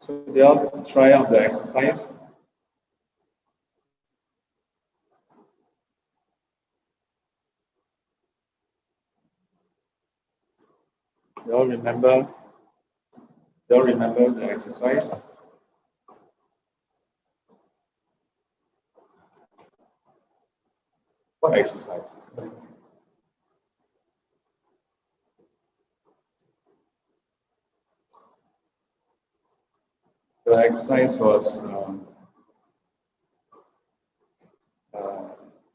So they all try out the exercise. They all remember the exercise. What exercise? The exercise was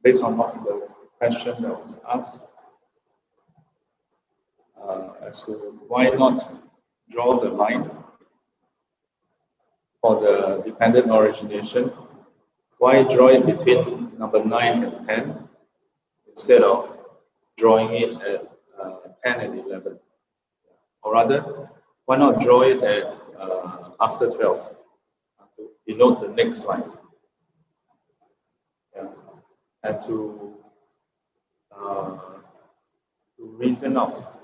based on what the question that was asked as to why not draw the line for the dependent origination. Why draw it between number 9 and 10 instead of drawing it at 10 and 11? Or rather, why not draw it at after 12 to denote the next line? Yeah. And to reason out,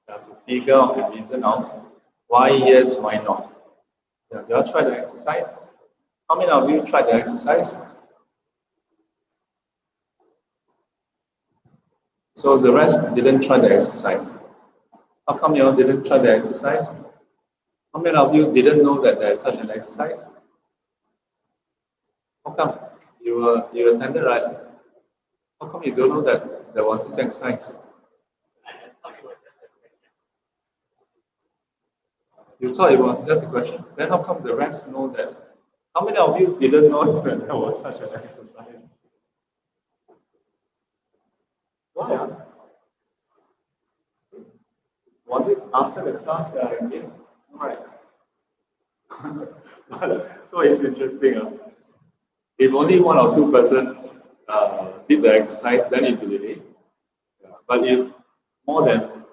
to figure out and reason out why yes, why not. Yeah, you all try the exercise? How many of you tried the exercise? So the rest didn't try the exercise. How come you all didn't try the exercise? How many of you didn't know that there is such an exercise? How come? You attended, right? How come you don't know that there was this exercise? You thought it was just a question. Then how come the rest know that? How many of you didn't know that there was such an exercise? Why? Was it after the class that I gave? Right. So it's interesting. If only one or two person did the exercise, then it will be late. But if more than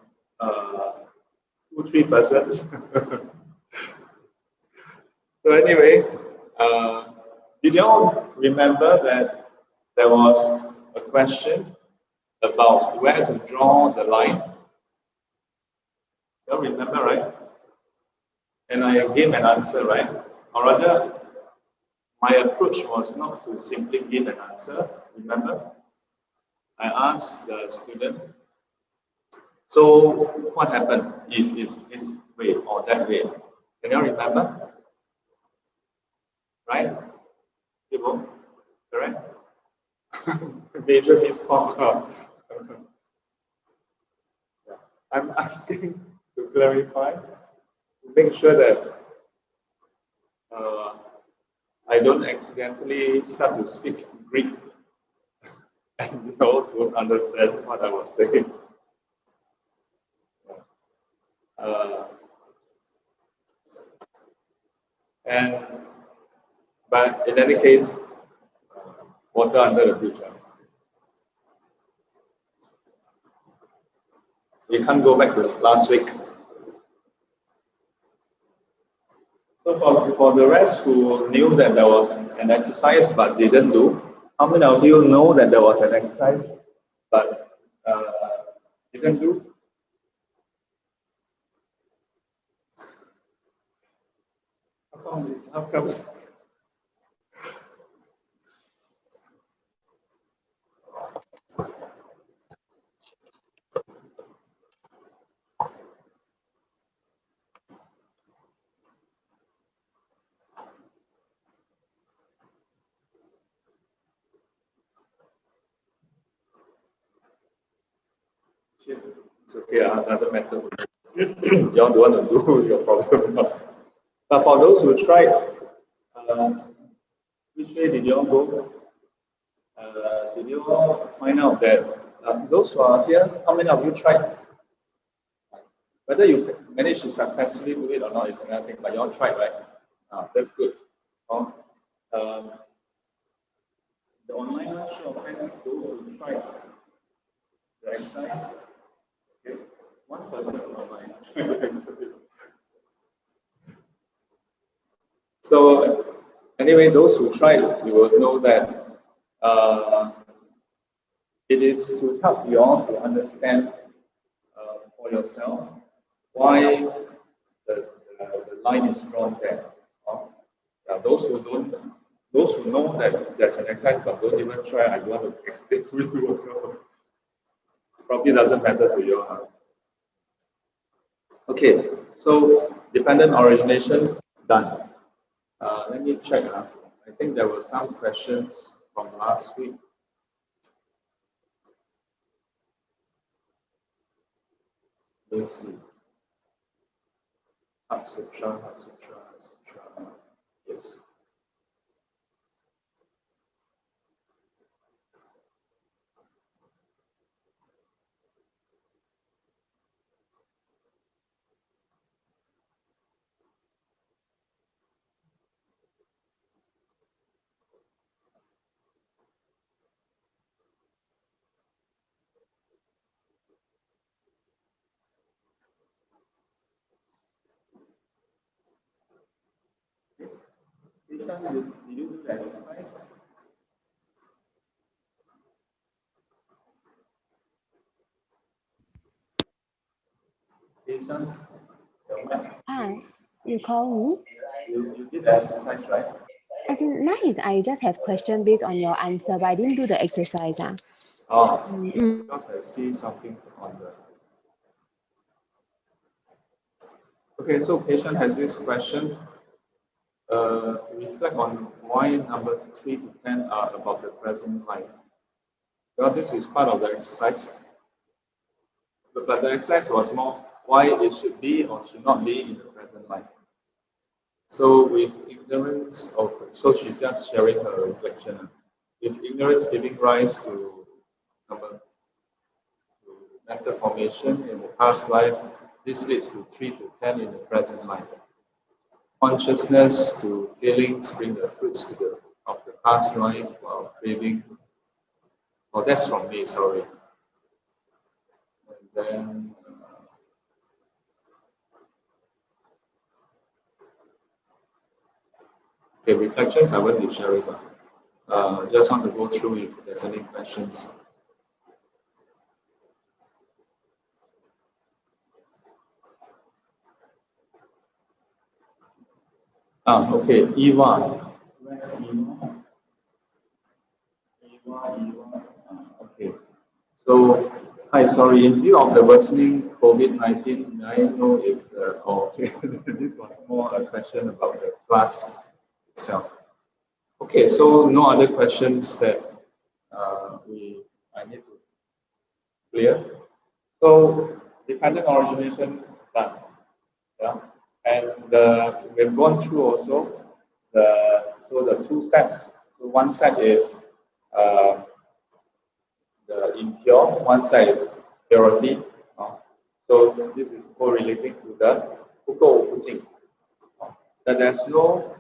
2-3 persons. So anyway, did you all remember that there was a question about where to draw the line? You all remember, right? And I gave an answer, right? Or rather, my approach was not to simply give an answer, remember? I asked the student, so what happened if it's this way or that way? Can you remember? Right? People? Correct? Major miscall. I'm asking to clarify, to make sure that I don't accidentally start to speak Greek and you all don't understand what I was saying. But in any case, water under the bridge. You can't go back to last week. So for the rest who knew that there was an exercise but didn't do, how many of you know that there was an exercise but didn't do? How come? It's okay, it doesn't matter. You all don't want to do your problem. But for those who tried, which way did you all go? Did you all find out that those who are here, how many of you tried? Whether you managed to successfully do it or not is another thing, but you all tried, right? That's good. The online show of hands, those who tried the exercise. Okay, one person online tried the exercise. So anyway, those who tried, you will know that it is to help you all to understand for yourself why the line is drawn there, Those who know that there's an exercise but don't even try, I don't want to explain to you also. Probably doesn't matter to you. Okay, so dependent origination done. Let me check. I think there were some questions from last week. Let's see. Sutra. Yes. Ishan, did you do the exercise? Ishan? You call me? You did the exercise, right? As in, nice. I just have question based on your answer, but I didn't do the exercise. Oh, because I see something on the. Okay, so patient has this question. Reflect on why number 3 to 10 are about the present life. Well, this is part of the exercise. But the exercise was more why it should be or should not be in the present life. So with ignorance of, so she's just sharing her reflection. With ignorance giving rise to mental formation in the past life, this leads to 3 to 10 in the present life. Consciousness to feelings bring the fruits of the past life while craving. Oh, that's from me, sorry. And then okay, reflections I won't be sharing. Just want to go through if there's any questions. Okay, Eva. Where's Eva? Eva. Okay. So, hi, sorry, in view of the worsening COVID-19, may I know if, okay, this was more a question about the class itself. Okay, so no other questions that I need to clear. So, dependent origination done. Yeah, and we've gone through also the two sets. So one set is the impure, one side is purity. So this is correlating to the 不垢不净. That there's no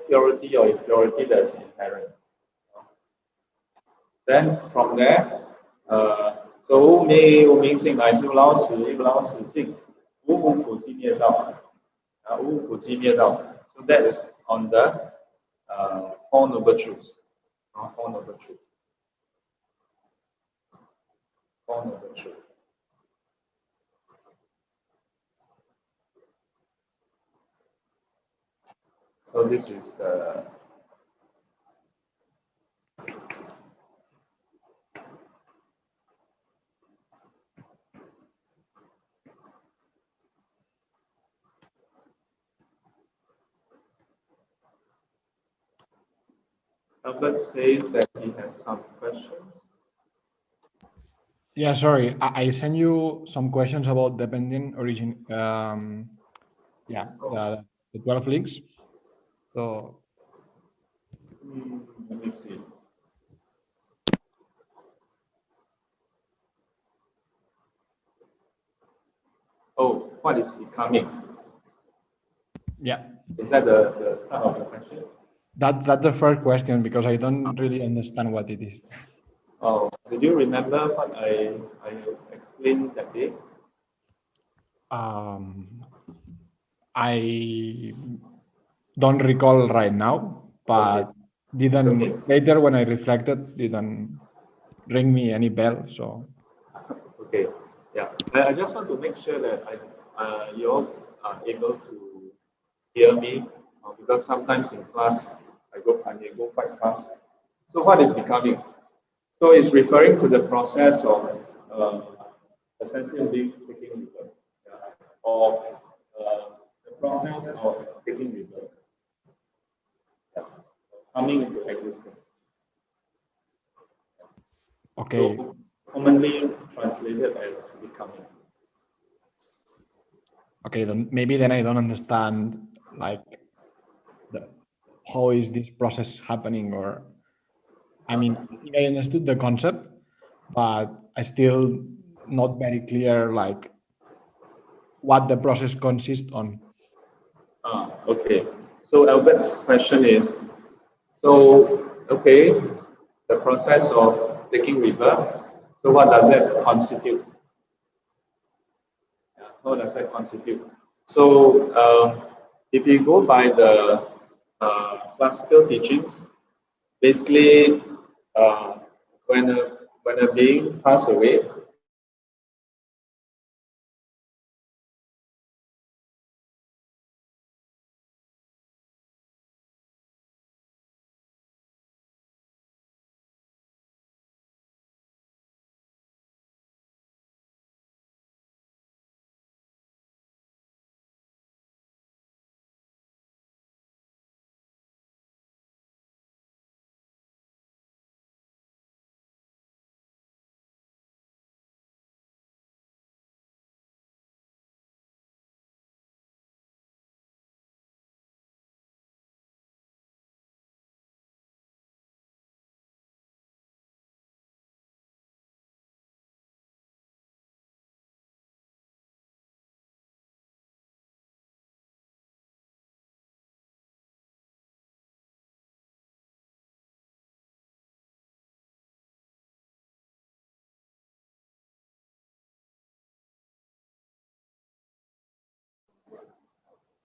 purity or impurity that's inherent. Then from there, so 无明无明尽乃至无老死无老死尽，无无苦集灭道，无无苦集灭道. So that is on the Four Noble Truths. Four Noble Truths. Four Noble Truths. So this is the Albert says that he has some questions. Yeah, sorry. I sent you some questions about dependent origin. Yeah, the 12 links. So let me see. Oh, what is becoming? yeah. Is that the start of the question? That's the first question because I don't really understand what it is. Oh, did you remember what I explained that day? I don't recall right now, but didn't later when I reflected didn't ring me any bell. So okay, yeah. I just want to make sure that you all are able to hear me because sometimes in class I may go quite fast. So what is becoming? So it's referring to the process of a sentient being taking rebirth, or the process of taking rebirth, coming into existence. Okay. So commonly translated as becoming. Okay, then maybe then I don't understand like how is this process happening, or I mean, I think I understood the concept, but I still not very clear like what the process consists on. Okay. So Albert's question is, so okay, the process of taking rebirth. So what does that constitute? How does that constitute? So if you go by the classical teachings, basically when a being passes away,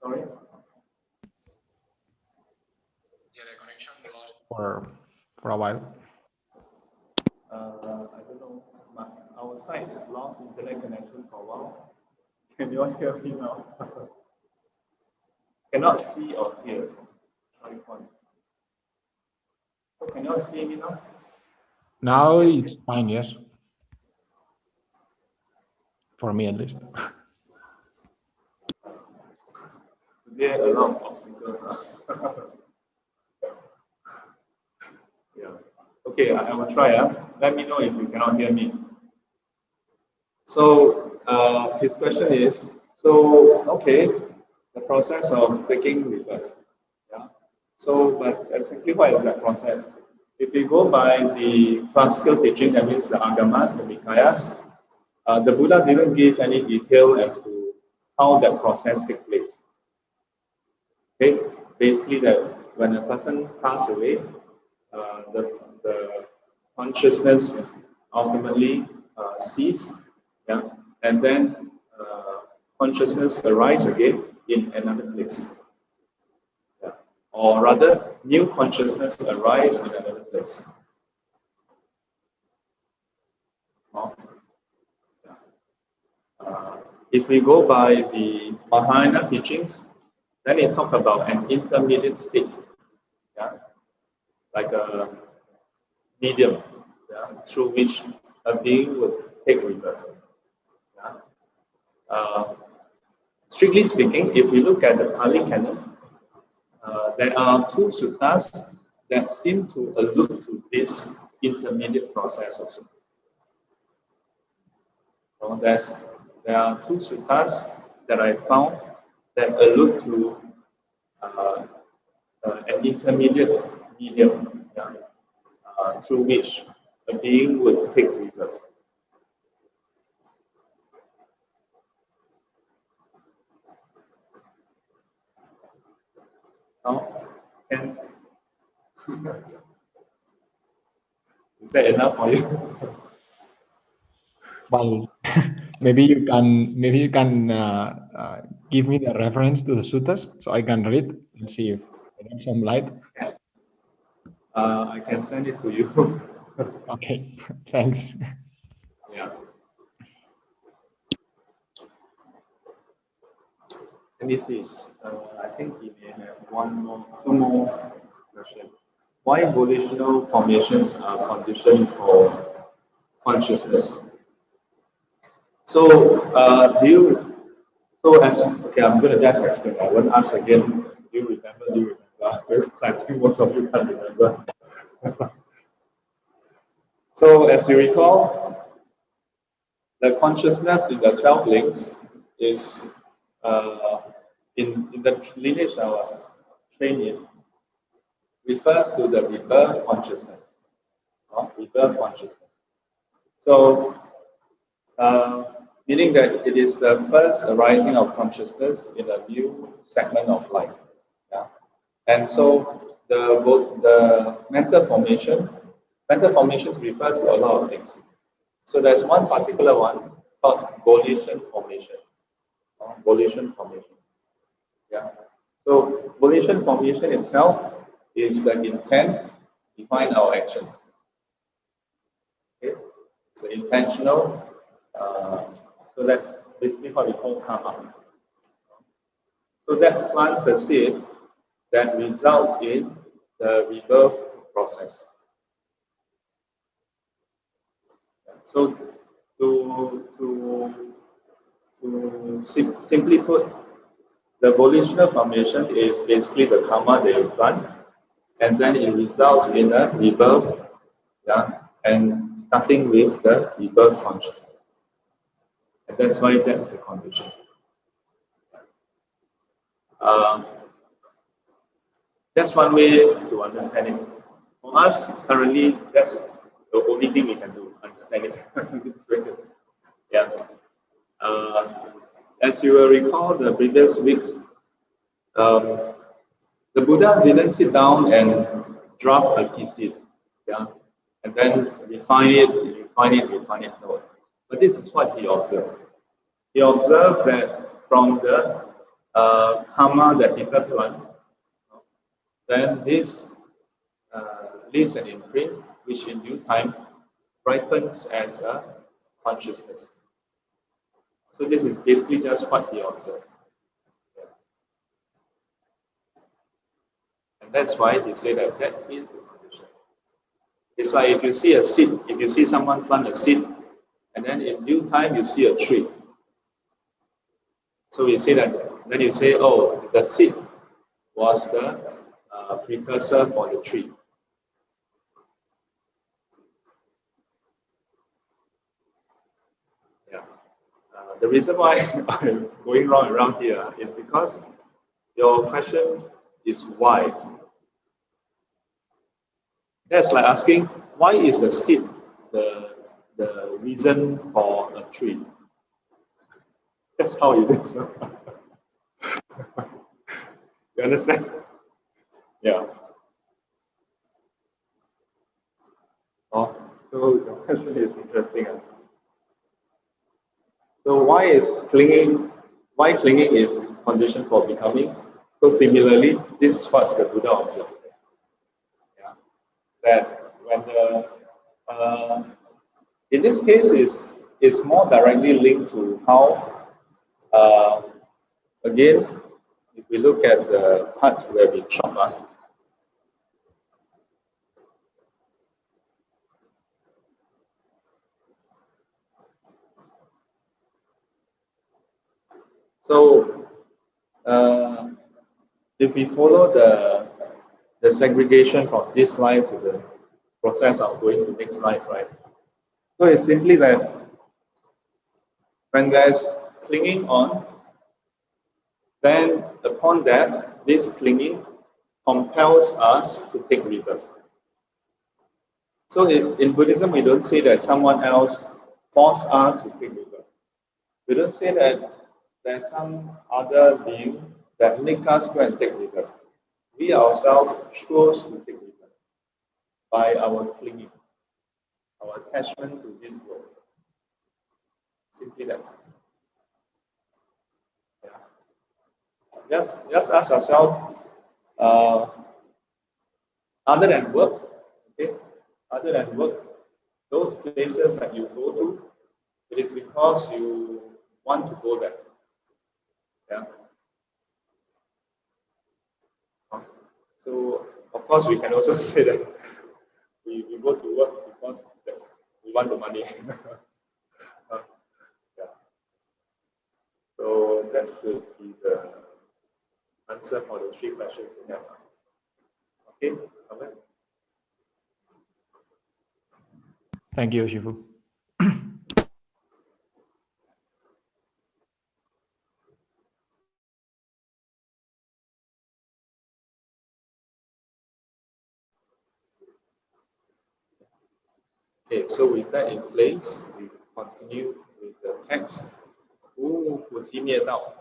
sorry. Yeah, the connection lost for a while. I don't know. Our site lost internet connection for a while. Can you all hear me now? Cannot see or hear. Try one. So can you all see me now? Now it's fine, yes. For me at least. There are a lot of obstacles. Yeah. Okay, I will try. Let me know if you cannot hear me. So his question is, so okay, the process of taking rebirth. Yeah. So, but exactly what is that process? If we go by the classical teaching, that means the Agamas, the Nikayas, the Buddha didn't give any detail as to how that process takes place. Okay, basically that when a person passes away, the consciousness ultimately cease, yeah, and then consciousness arise again in another place, yeah. Or rather, new consciousness arise in another place. If we go by the Mahayana teachings, then it talk about an intermediate state, yeah, like a medium, yeah, through which a being would take rebirth. Yeah. Strictly speaking, if we look at the Pali Canon, there are two suttas that seem to allude to this intermediate process also. So there are two suttas that I found that allude to an intermediate medium, yeah, through which a being would take rebirth. Now, is that enough for you? Well, maybe you can give me the reference to the suttas so I can read and see if I get some light. I can send it to you. Okay, thanks. Yeah. Let me see. I think he may have two more questions. Why volitional formations are conditioned for consciousness? So, okay, I'm going to just explain. I won't ask again, do you remember? Because I think most of you can't remember. So, as you recall, the consciousness in the 12 links is in the lineage I was trained in, refers to the rebirth consciousness. Rebirth consciousness. So, meaning that it is the first arising of consciousness in a new segment of life. Yeah? And so the mental formations refers to a lot of things. So there's one particular one called volition formation. Volition formation. Yeah. So volition formation itself is the intent behind our actions. Okay? It's intentional. So that's basically what we call karma. So that plants a seed that results in the rebirth process. So simply put, the volitional formation is basically the karma that you plant, and then it results in a rebirth, yeah, and starting with the rebirth consciousness. And that's why that's the condition. That's one way to understand it. For us, currently, that's the only thing we can do, understand it. Yeah. As you will recall, the previous weeks, the Buddha didn't sit down and drop a thesis, yeah, and then refine it. No. But this is what he observed. He observed that from the karma that people plant, then this leaves an imprint, which in due time ripens as a consciousness. So this is basically just what he observed. Yeah. And that's why he said that that is the condition. It's like if you see a seed, if you see someone plant a seed, and then in due time you see a tree. So we say that, then you say, oh, the seed was the precursor for the tree. Yeah. The reason why I'm going wrong around here is because your question is why. That's like asking, why is the seed the reason for a tree? That's how it is. You understand? Yeah. Oh, so the question is interesting. So why clinging is condition for becoming? So similarly, this is what the Buddha observed. Yeah. That when in this case is more directly linked to how again, if we look at the part where we chop. So if we follow the segregation from this life to the process of going to next life, right? So it's simply that when there's clinging on, then upon death, this clinging compels us to take rebirth. So in Buddhism, we don't say that someone else forced us to take rebirth. We don't say that there's some other being that make us go and take rebirth. We ourselves chose to take rebirth by our clinging, our attachment to this world. Simply that. Yeah. Just ask yourself, other than work, okay? Other than work, those places that you go to, it is because you want to go there. Yeah. So, of course, we can also say that we go to work because we want the money. Yeah. So that should be the answer for the 3 questions we have. Okay, Amen. Thank you, Shifu. Okay, so with that in place, we continue with the text. 我记念到。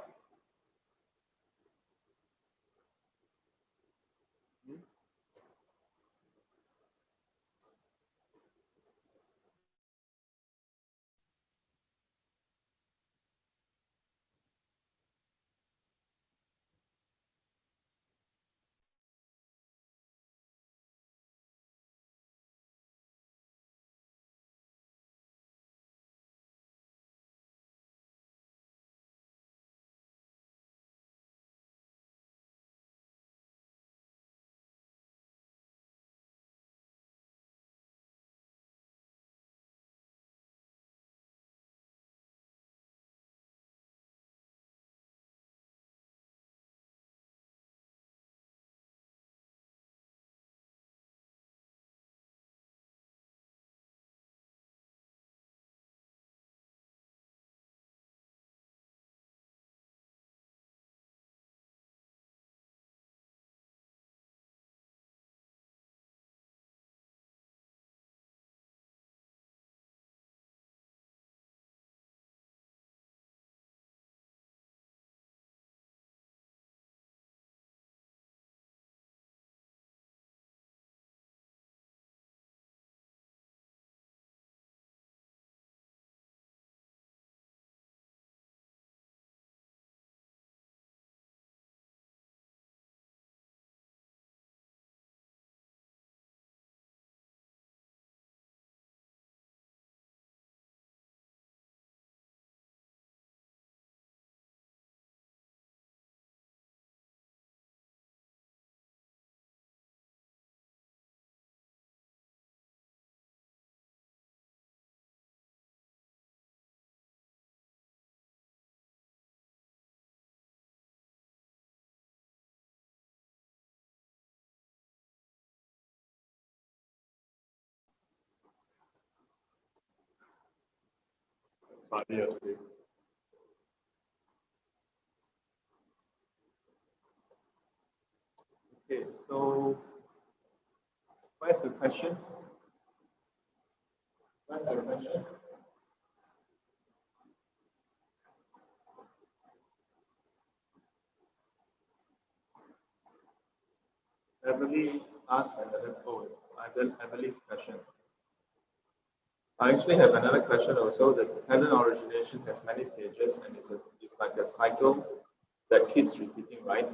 Okay, so where's the question? Where's the question? Emily asked another Emily's question. I actually have another question also. The dependent origination has many stages and it's like a cycle that keeps repeating, right?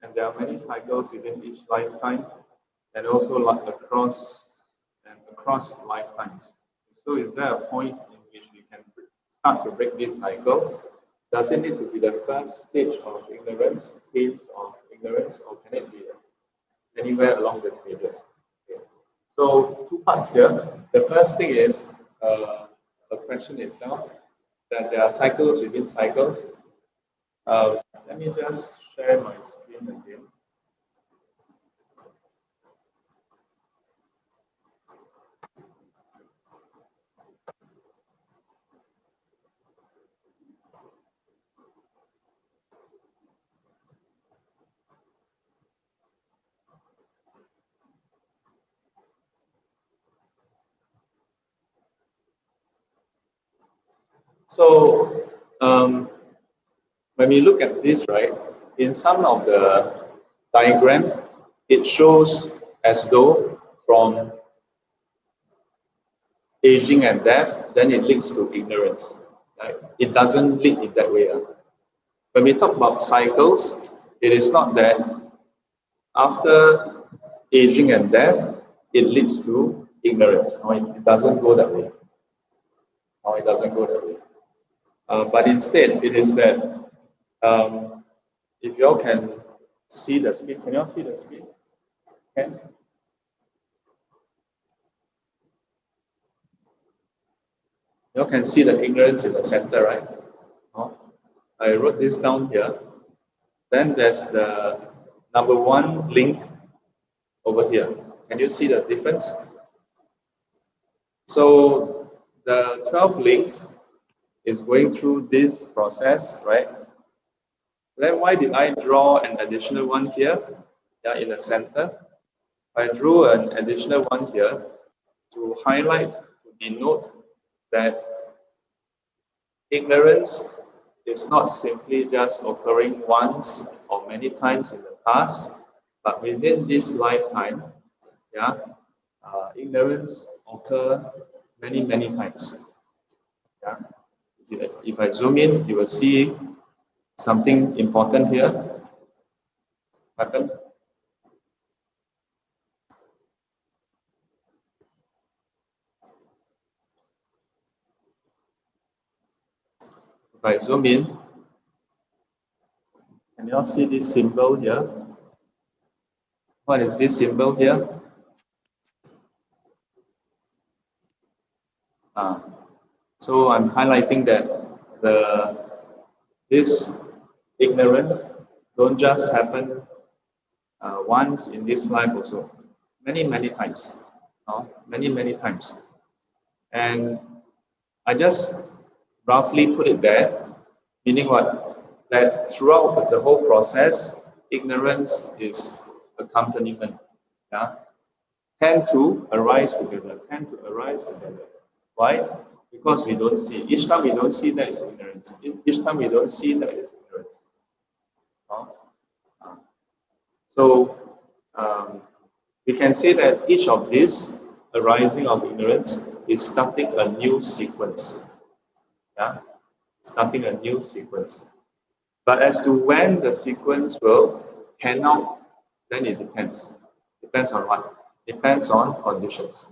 And there are many cycles within each lifetime and also like across lifetimes. So is there a point in which we can start to break this cycle? Does it need to be the first stage of ignorance, phase of ignorance, or can it be anywhere along the stages? Okay. So 2 parts here. The first thing is the question itself, that there are cycles within cycles. Let me just share my screen again. So when we look at this, right, in some of the diagram, it shows as though from aging and death, then it leads to ignorance. Right? It doesn't lead in that way. When we talk about cycles, it is not that after aging and death, it leads to ignorance. No, it doesn't go that way. No, it doesn't go that way. But instead, it is that if you all can see the screen, can you all see the screen? Okay. You can see the ignorance in the center, right? I wrote this down here. Then there's the number 1 link over here. Can you see the difference? So the 12 links is going through this process, right? Then why did I draw an additional one here? Yeah, in the center. I drew an additional one here to highlight, to denote that ignorance is not simply just occurring once or many times in the past, but within this lifetime, yeah, ignorance occur many, many times. Yeah. If I zoom in, you will see something important here happen. If I zoom in, can you all see this symbol here? What is this symbol here? So I'm highlighting that this ignorance don't just happen once in this life also, many, many times, many, many times. And I just roughly put it there, meaning what? That throughout the whole process, ignorance is accompaniment. Yeah? Tend to arise together, tend to arise together. Why? Because we don't see. Each time we don't see, that is ignorance. Each time we don't see, that is ignorance. So we can say that each of these arising of ignorance is starting a new sequence. Yeah? Starting a new sequence. But as to when the sequence will pan out, then it depends. Depends on what? Depends on conditions.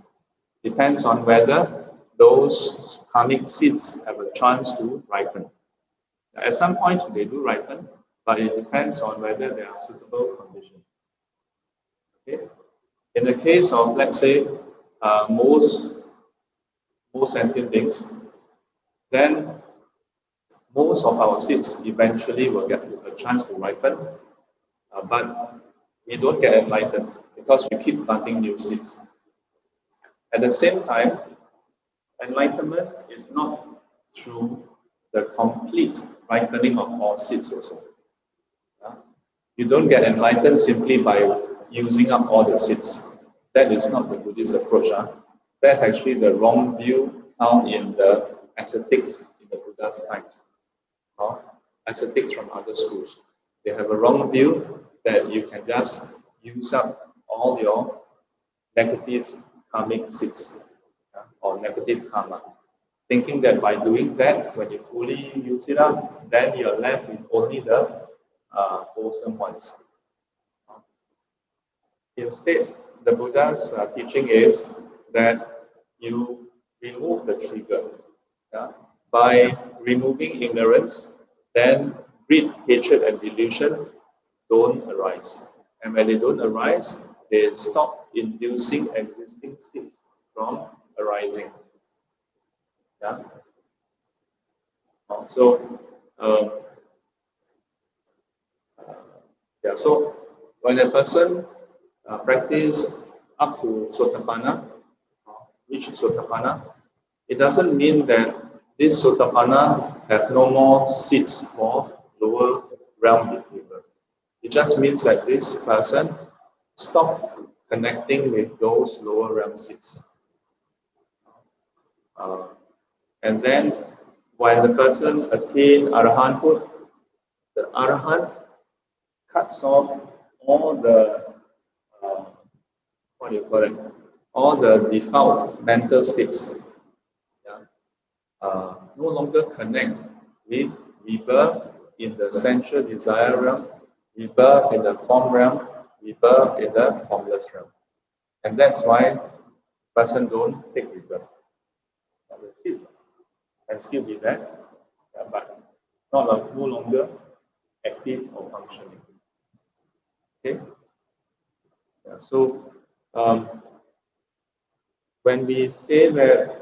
Depends on whether those karmic seeds have a chance to ripen. At some point, they do ripen, but it depends on whether there are suitable conditions. Okay? In the case of, let's say, most sentient beings, then most of our seeds eventually will get a chance to ripen, but we don't get enlightened because we keep planting new seeds. At the same time, enlightenment is not through the complete ripening of all seeds also. You don't get enlightened simply by using up all the seeds. That is not the Buddhist approach. That's actually the wrong view found in the ascetics in the Buddha's times. Ascetics from other schools. They have a wrong view that you can just use up all your negative karmic seeds or negative karma. Thinking that by doing that, when you fully use it up, then you're left with only the wholesome ones. Instead, the Buddha's teaching is that you remove the trigger. Yeah? By removing ignorance, then greed, hatred, and delusion don't arise. And when they don't arise, they stop inducing existing seeds from arising. Yeah? So, so when a person practice up to Sotapanna, reach Sotapanna, it doesn't mean that this Sotapanna have no more seeds for lower realm behavior. It just means that this person stop connecting with those lower realm seeds. And then when the person attain Arahanthood, the Arahant cuts off all the all the default mental states. No longer connect with rebirth in the sensual desire realm, rebirth in the form realm, rebirth in the formless realm. And that's why person don't take rebirth. The seeds can still be there, but no longer active or functioning. Okay? So when we say that,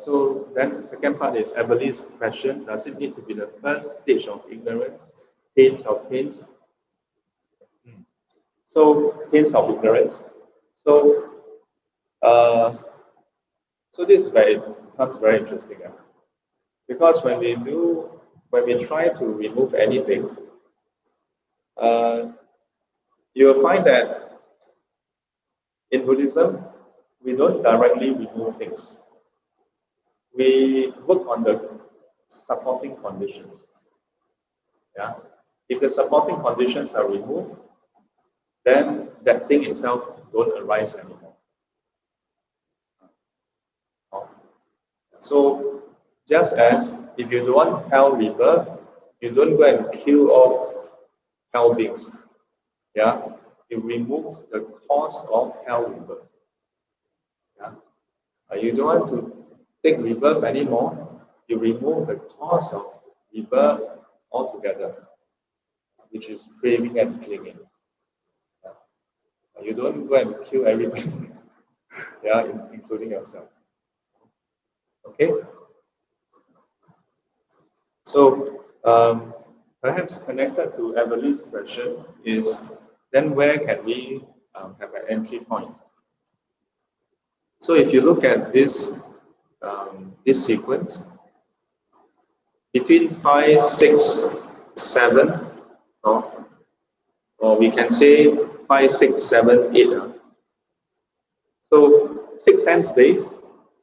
so then the second part is Everly's question: does it need to be the first stage of ignorance, pains of pains? So pains of ignorance. So so this becomes very interesting, because when we try to remove anything, you will find that in Buddhism, we don't directly remove things. We work on the supporting conditions. Yeah. If the supporting conditions are removed, then that thing itself don't arise anymore. So just as if you don't want hell rebirth, you don't go and kill off hell beings. Yeah. You remove the cause of hell rebirth. Yeah. You don't want to take rebirth anymore, you remove the cause of rebirth altogether, which is craving and clinging. You don't go and kill everybody, yeah, including yourself. Okay? So, perhaps connected to Everly's question is, then where can we have an entry point? So if you look at this, this sequence, between 5, 6, 7, or we can say 5, 6, 7, 8. So 6 sense base,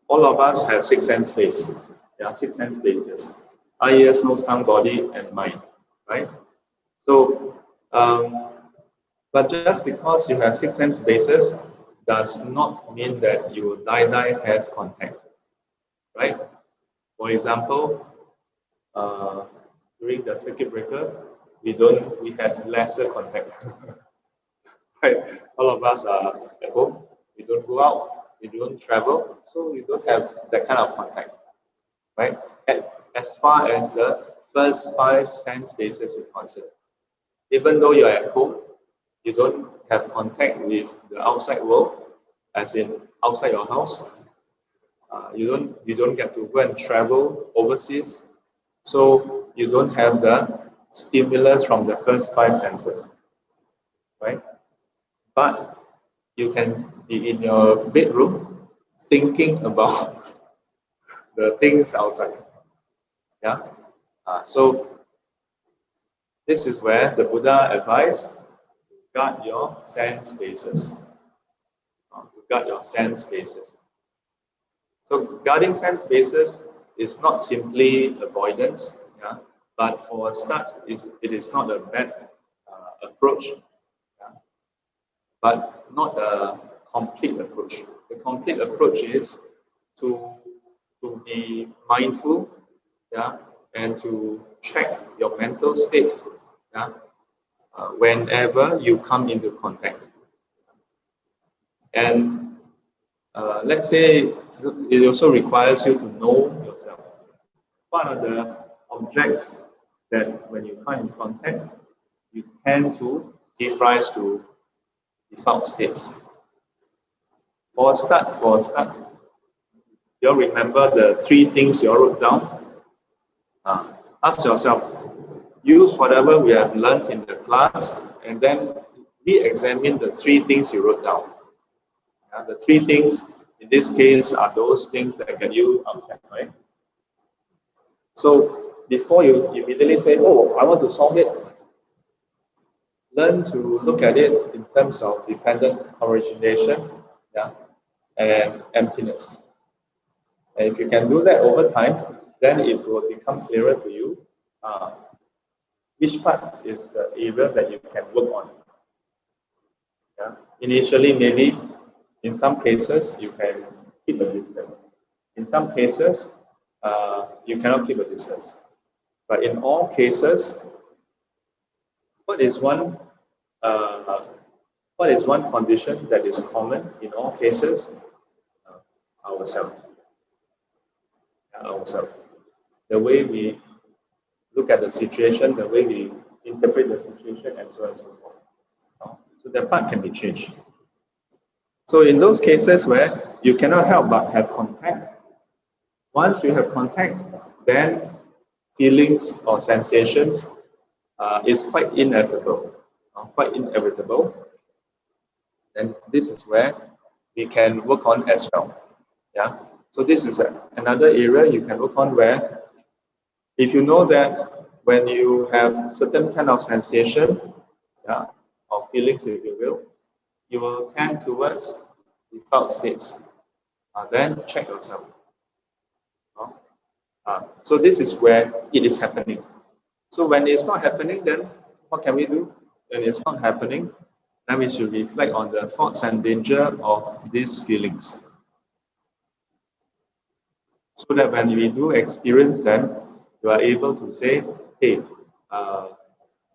all of us have 6 sense base. Yeah, 6 sense bases. Eye, ears, nose, tongue, body, and mind. Right? So, but just because you have 6 sense bases does not mean that you will die have contact. Right? For example, during the circuit breaker, we have lesser contact. Right? All of us are at home. We don't go out. We don't travel, so we don't have that kind of contact. Right? As far as the first 5 sense bases is concerned, even though you're at home, you don't have contact with the outside world, as in outside your house. You don't get to go and travel overseas, so you don't have the stimulus from the first 5 senses, right? But you can be in your bedroom thinking about the things outside. Yeah. So this is where the Buddha advised: guard your sense bases. To guard your sense bases. So guarding sense bases is not simply avoidance, yeah, but for a start, it is not a bad approach, yeah, but not a complete approach. The complete approach is to be mindful, yeah, and to check your mental state, yeah, whenever you come into contact. And let's say it also requires you to know yourself. What are the objects that when you come in contact, you tend to give rise to default states? For a start, you'll remember the 3 things you wrote down. Ask yourself, use whatever we have learned in the class, and then re-examine the 3 things you wrote down. The 3 things in this case are those things that get you upset, right? So before you immediately say, oh, I want to solve it, learn to look at it in terms of dependent origination, yeah, and emptiness. And if you can do that over time, then it will become clearer to you which part is the area that you can work on. Yeah? Initially, maybe in some cases, you can keep a distance. In some cases, you cannot keep a distance. But in all cases, what is one condition that is common in all cases? Ourselves. Ourselves. The way we look at the situation, the way we interpret the situation, and so on and so forth. So that part can be changed. So in those cases where you cannot help but have contact, once you have contact, then feelings or sensations is quite inevitable, and this is where we can work on as well. Yeah. So this is another area you can work on, where if you know that when you have certain kind of sensation, yeah, or feelings, if you will tend towards default states. Then check yourself. So this is where it is happening. So when it's not happening, then what can we do? When it's not happening, then we should reflect on the faults and danger of these feelings. So that when we do experience them, you are able to say, hey,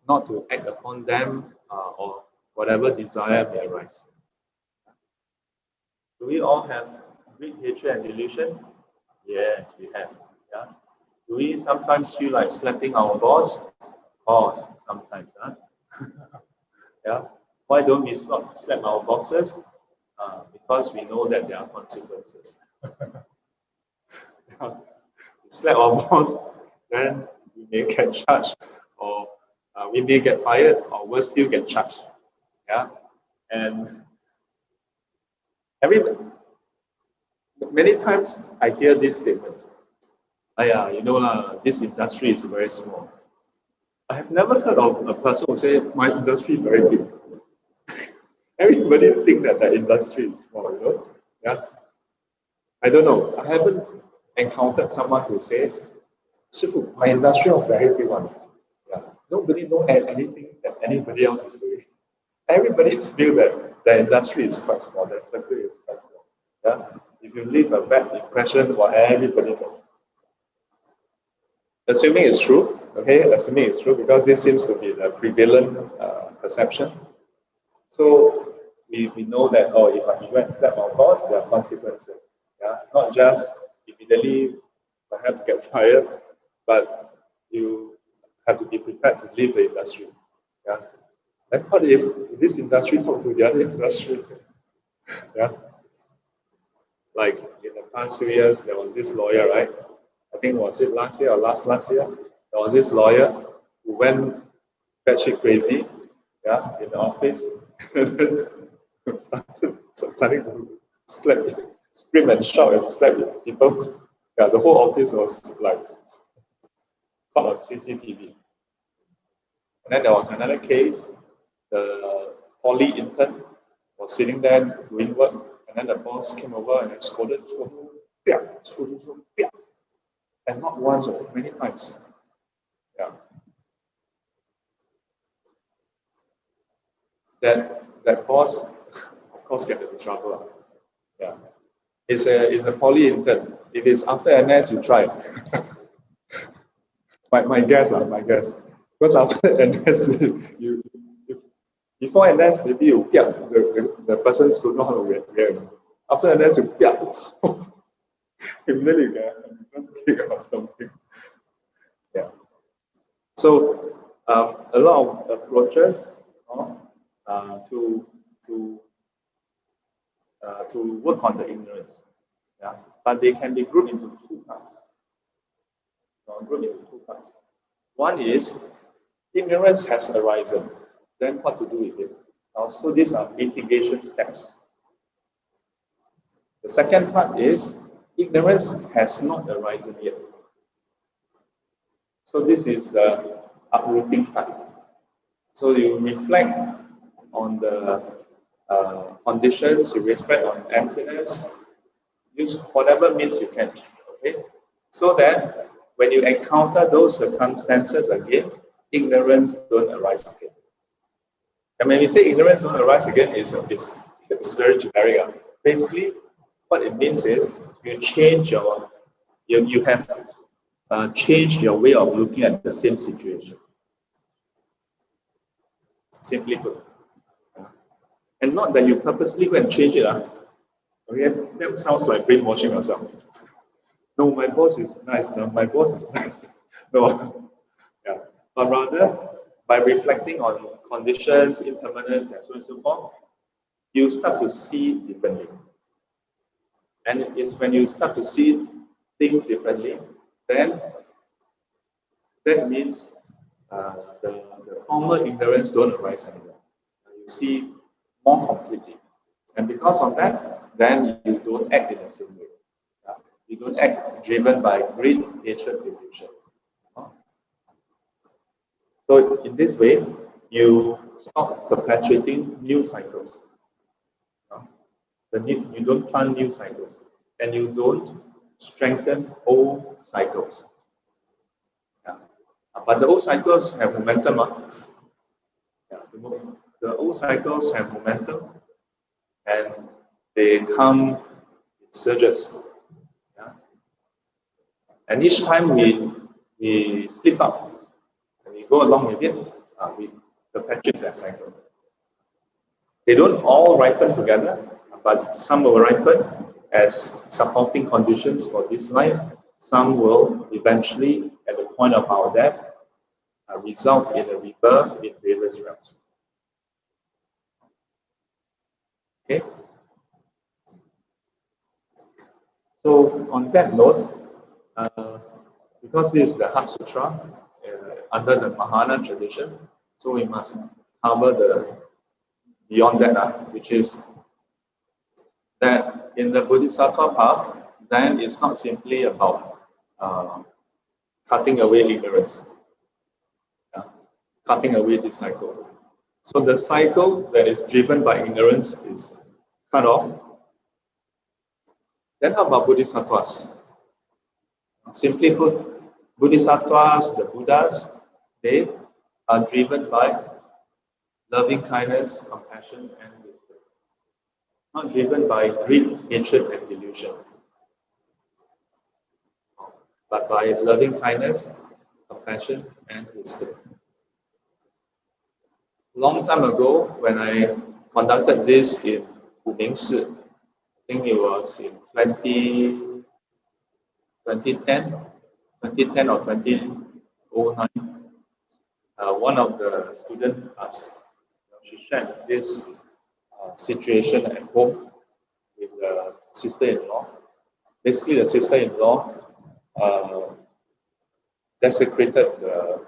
not to act upon them or whatever desire may arise. Do we all have greed, hatred, and delusion? Yes, we have. Yeah. Do we sometimes feel like slapping our boss? Of course, sometimes. Yeah. Why don't we slap our bosses? Because we know that there are consequences. Yeah. Slap our boss, then we may get charged, or we may get fired, or worse still get charged. Yeah. And many times I hear this statement. This industry is very small. I have never heard of a person who say, my industry is very big. Everybody think that the industry is small, Yeah. I don't know. I haven't encountered someone who say, Shifu, my industry is very big one. Yeah. Nobody knows anything that anybody else is doing. Everybody feel that the industry is quite small, the sector is quite small. Yeah. If you leave a bad impression, what everybody knows. Assuming it's true, because this seems to be the prevalent perception. So we know that, if I go and slap our boss, there are consequences. Yeah, not just immediately perhaps get fired, but you have to be prepared to leave the industry. Yeah. And what if this industry talk to the other industry? Yeah. Like in the past few years, there was this lawyer, right? I think was it last year or last year? There was this lawyer who went batshit crazy, yeah, in the office, starting to slap, scream and shout and slap people. Yeah, the whole office was like caught on CCTV. And then there was another case. The poly intern was sitting there doing work, and then the boss came over and then scolded, and not once or many times. Yeah. That boss, of course, get into trouble. Yeah. It's a poly intern. If it's after NS, you try. my guess. Because after NS, you before NS, maybe you get the person don't know how to react. After NS, you get immediately you get or something. Yeah. So a lot of approaches to work on the ignorance. Yeah. But they can be grouped into two parts. One is ignorance has arisen. Then what to do with it? So these are mitigation steps. The second part is ignorance has not arisen yet. So this is the uprooting part. So you reflect on the conditions, you reflect on emptiness, use whatever means you can. Okay? So that when you encounter those circumstances again, ignorance don't arise again. And when we say ignorance don't arise again, it's very generic. Basically, what it means is you change you have changed your way of looking at the same situation. Simply put. And not that you purposely go and change it. Okay, that sounds like brainwashing yourself. No, my boss is nice. No, my boss is nice. No, yeah. But rather, by reflecting on conditions, impermanence, and so on and so forth, you start to see differently. And it's when you start to see things differently, then that means the former ignorance don't arise anymore. You see more completely. And because of that, then you don't act in the same way. You don't act driven by greed, hatred, delusion. So in this way, you stop perpetuating new cycles. You don't plant new cycles, and you don't strengthen old cycles. But the old cycles have momentum. The old cycles have momentum, and they come in surges. And each time we slip up and we go along with it, we perpetuate that cycle. They don't all ripen together, but some will ripen as supporting conditions for this life. Some will eventually, at the point of our death, result in a rebirth in various realms. Okay? So on that note, because this is the Heart Sutra under the Mahayana tradition, so we must cover the beyond that, which is that in the Bodhisattva path, then it's not simply about cutting away ignorance, cutting away this cycle. So the cycle that is driven by ignorance is cut off. Then how about Bodhisattvas? Simply put, Bodhisattvas, the Buddhas, they are driven by loving kindness, compassion, and wisdom. Not driven by greed, hatred, and delusion, but by loving kindness, compassion, and wisdom. Long time ago, when I conducted this in Funingshi, I think it was in 2010 or 2009, one of the students asked, she shared this situation at home with the sister-in-law. Basically, the sister-in-law desecrated the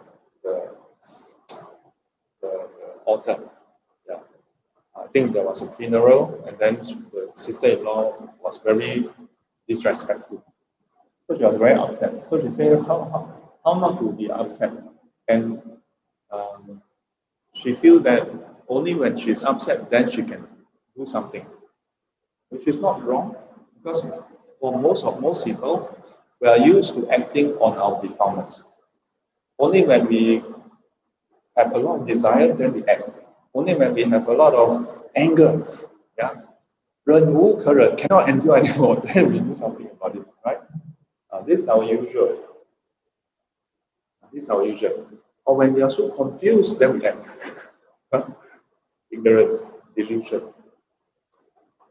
altar. Yeah. I think there was a funeral, and then the sister-in-law was very disrespectful. So she was very upset. So she said, how not to be upset? And she feels that only when she's upset, then she can do something, which is not wrong, because for most people, we are used to acting on our defilements. Only when we have a lot of desire, then we act. Only when we have a lot of anger, cannot endure anymore, then we do something about it, right? This is our usual. Or when we are so confused, then we act. Ignorance, delusion.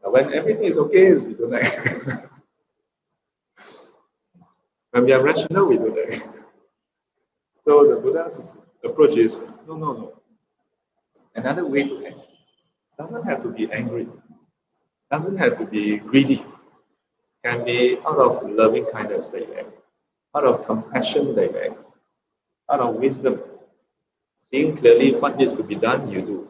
When everything is okay, we don't act. When we are rational, we don't act. So the Buddha's approach is, no. Another way to act. Doesn't have to be angry. Doesn't have to be greedy. Can be out of loving kindness that you act. Out of compassion that you act. Out of wisdom. Seeing clearly what needs to be done, you do.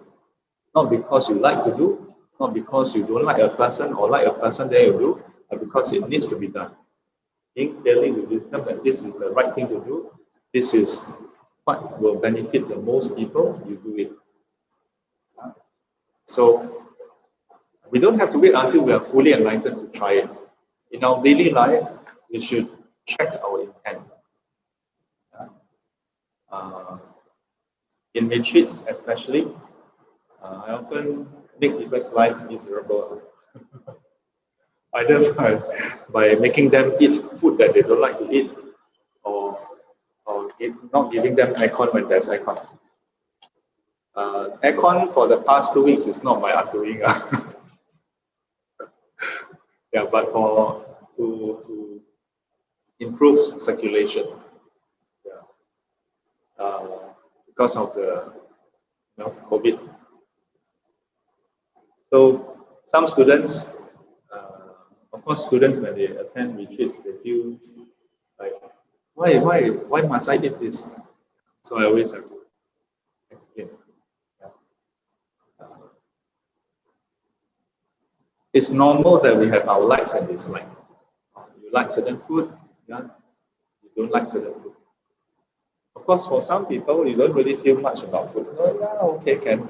Not because you like to do, not because you don't like a person or like a person that you do, but because it needs to be done. Seeing clearly with wisdom that this is the right thing to do, this is what will benefit the most people, you do it. So we don't have to wait until we are fully enlightened to try it. In our daily life, we should check our intent. In retreats especially, I often make people's life miserable. Either by making them eat food that they don't like to eat, or not giving them aircon when there's aircon. Aircon for the past 2 weeks is not my undoing. Yeah, but to improve circulation. Yeah. Because of the COVID. So Some students, of course, students when they attend retreats, they feel like, why must I eat this? So I always have to explain. It's normal that we have our likes and dislikes. You like certain food, yeah. You don't like certain food. Of course, for some people, you don't really feel much about food. Oh, yeah, okay, can.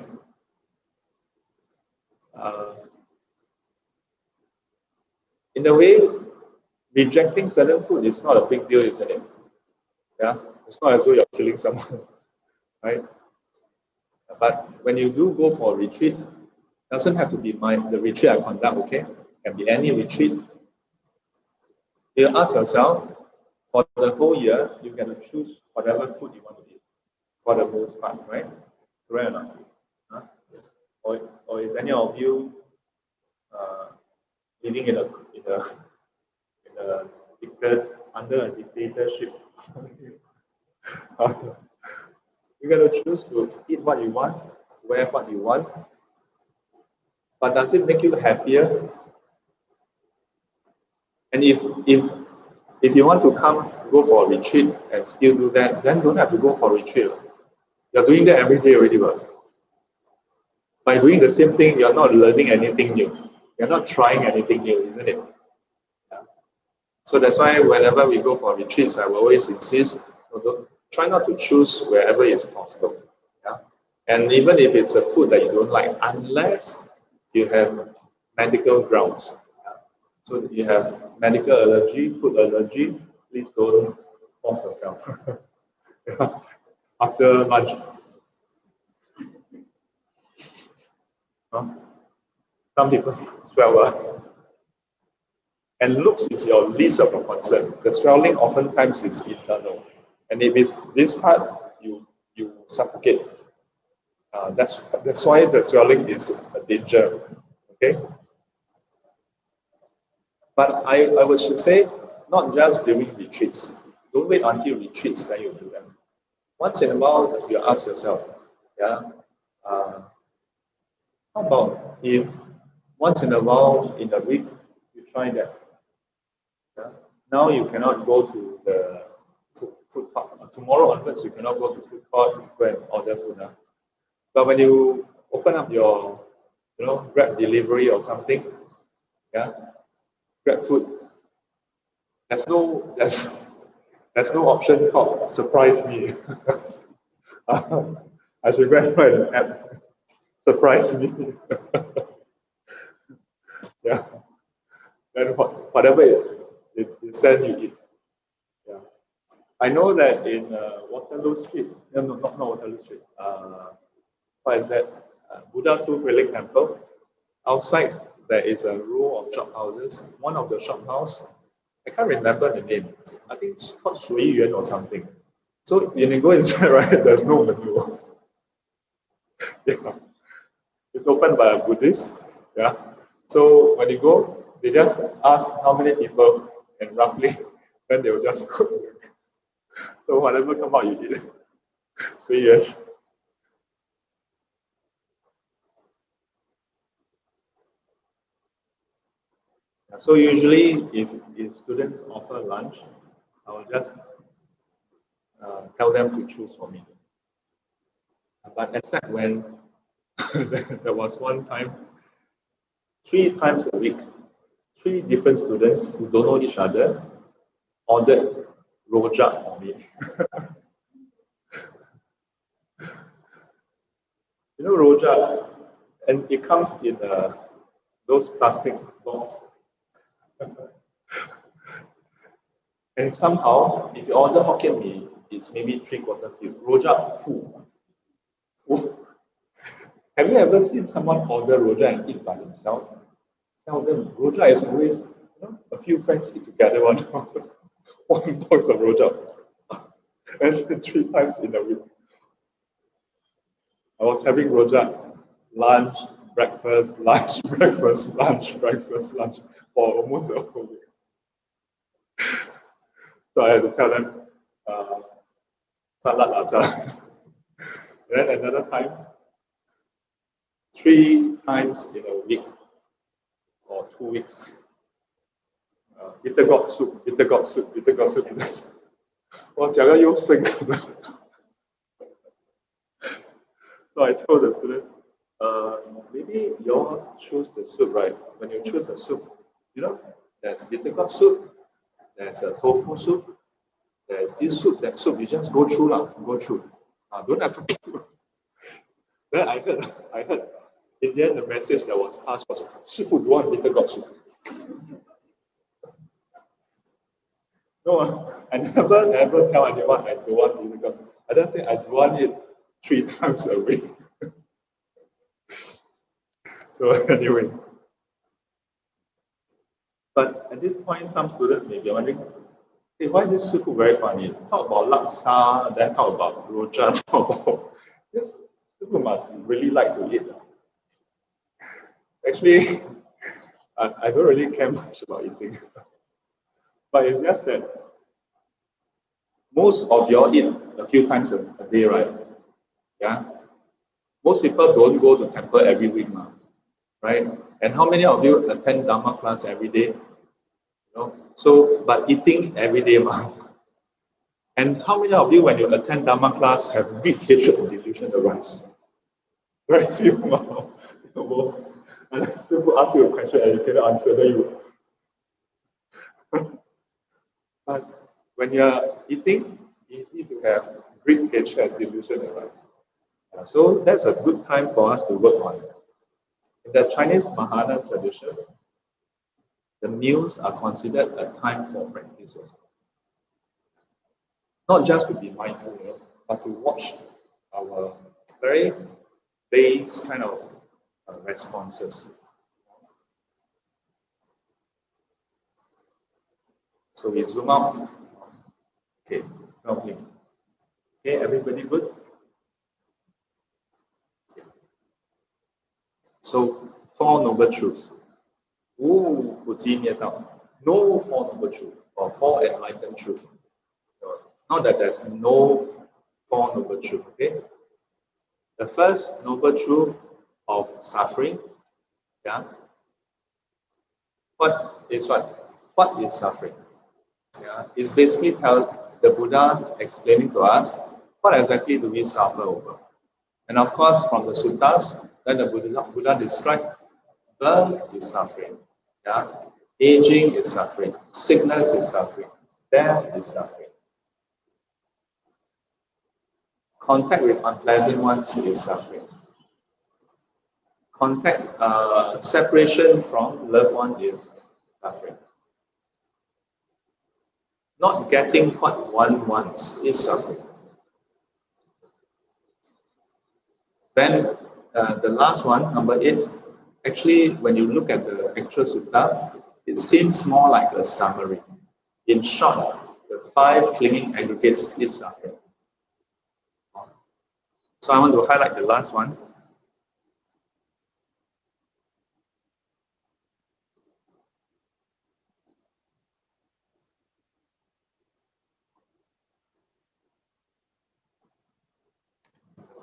In a way, rejecting certain food is not a big deal, isn't it? Yeah, it's not as though you're killing someone, right? But when you do go for a retreat, doesn't have to be the retreat I conduct, okay? Can be any retreat. You ask yourself, for the whole year, you get to choose whatever food you want to eat, for the most part, right? Correct or not? Huh? Or is any of you living in a under a dictatorship? You got to choose to eat what you want, wear what you want. But does it make you happier? And if you want to go for a retreat and still do that, then don't have to go for a retreat. You're doing that every day already, but by doing the same thing, you're not learning anything new. You're not trying anything new, isn't it? Yeah. So that's why whenever we go for retreats, I will always insist, try not to choose wherever it's possible. Yeah? And even if it's a food that you don't like, unless you have medical grounds. Yeah? So if you have medical allergy, food allergy, please don't force yourself. Yeah. After lunch. Some people swell. And looks is your least of a concern. The swelling oftentimes is internal. And if it's this part, you suffocate. That's why the swelling is a danger. Okay? But I would say, not just during retreats. Don't wait until retreats then you do them. Once in a while, you ask yourself, yeah, how about if once in a while in a week you try that? Yeah? Now you cannot go to the food court. Tomorrow onwards, you cannot go to food court go and order food. But when you open up your, Grab delivery or something, yeah, Grab food, there's no option called surprise me. I should go and write an app. Surprise me. Yeah. Then whatever it sends you eat. Yeah. I know that in Waterloo Street, no, not Waterloo Street. What is that? Buddha Tooth Relic Temple. Outside there is a row of shop houses. One of the shop house, I can't remember the name. I think it's called Shui Yuan or something. So when you go inside, right, there's no menu. Yeah. It's opened by a Buddhist. Yeah. So when you go, they just ask how many people and roughly, then they will just cook. So whatever come out, you eat. So yes. So usually, if students offer lunch, I will just tell them to choose for me. But except when there was one time, 3 times a week, 3 different students who don't know each other ordered rojak for me. You know rojak, and it comes in those plastic box. And somehow, if you order Hokkien Mee, it's maybe 3/4 filled. Rojak full. Have you ever seen someone order rojak and eat by themselves? Seldom. Rojak is always, a few friends eat together one box of rojak. And 3 times in a week. I was having rojak, lunch, breakfast, lunch, breakfast, lunch, breakfast, lunch for almost the whole week. So I had to tell them, salad acha. Then another time, 3 times in a week, 2 weeks. Bitter gourd soup, bitter gourd soup, bitter gourd soup. 我讲得又深刻。So I told the students, maybe you all choose the soup, right? When you choose the soup, you know, there's bitter gourd soup, there's a tofu soup, there's this soup, that soup. You just go through lah, go through. Don't have to go through. Then I heard, in the end, the message that was passed was, 师傅 you want bitter gourd soup. No, I never ever tell anyone I don't want bitter gourd soup. I just say I don't want it 3 times a week. So anyway, but at this point, some students may be wondering, hey, why is this soup very funny? Talk about laksa, then talk about rojak, talk about this soup must really like to eat. Actually, I don't really care much about eating, but it's just that most of y'all eat a few times a day, right? Yeah. Most people don't go to temple every week, right? And how many of you attend Dharma class every day? You know, so but eating every day, and how many of you, when you attend Dharma class, have deep hatred and delusion arise? Very few. Unless people ask you a question and you cannot answer, then you. But when you are eating, easy to have great hatred and delusion arise. So that's a good time for us to work on. In the Chinese Mahayana tradition, the meals are considered a time for practice also. Not just to be mindful, but to watch our very base kind of responses. So we zoom out. Okay, now please. Okay, everybody good? So 4 noble truths. No 4 noble truths or 4 enlightened truths. Not that there's no 4 noble truths, okay? The first noble truth of suffering, yeah. What is suffering? Yeah, it's basically the Buddha explaining to us what exactly do we suffer over. And of course, from the suttas, then the Buddha described birth is suffering, yeah? Aging is suffering, sickness is suffering, death is suffering. Contact with unpleasant ones is suffering. Separation from loved one is suffering. Not getting what one wants is suffering. Then the last one, number 8, actually, when you look at the actual sutta, it seems more like a summary. In short, the 5 clinging aggregates is suffering. So I want to highlight the last one.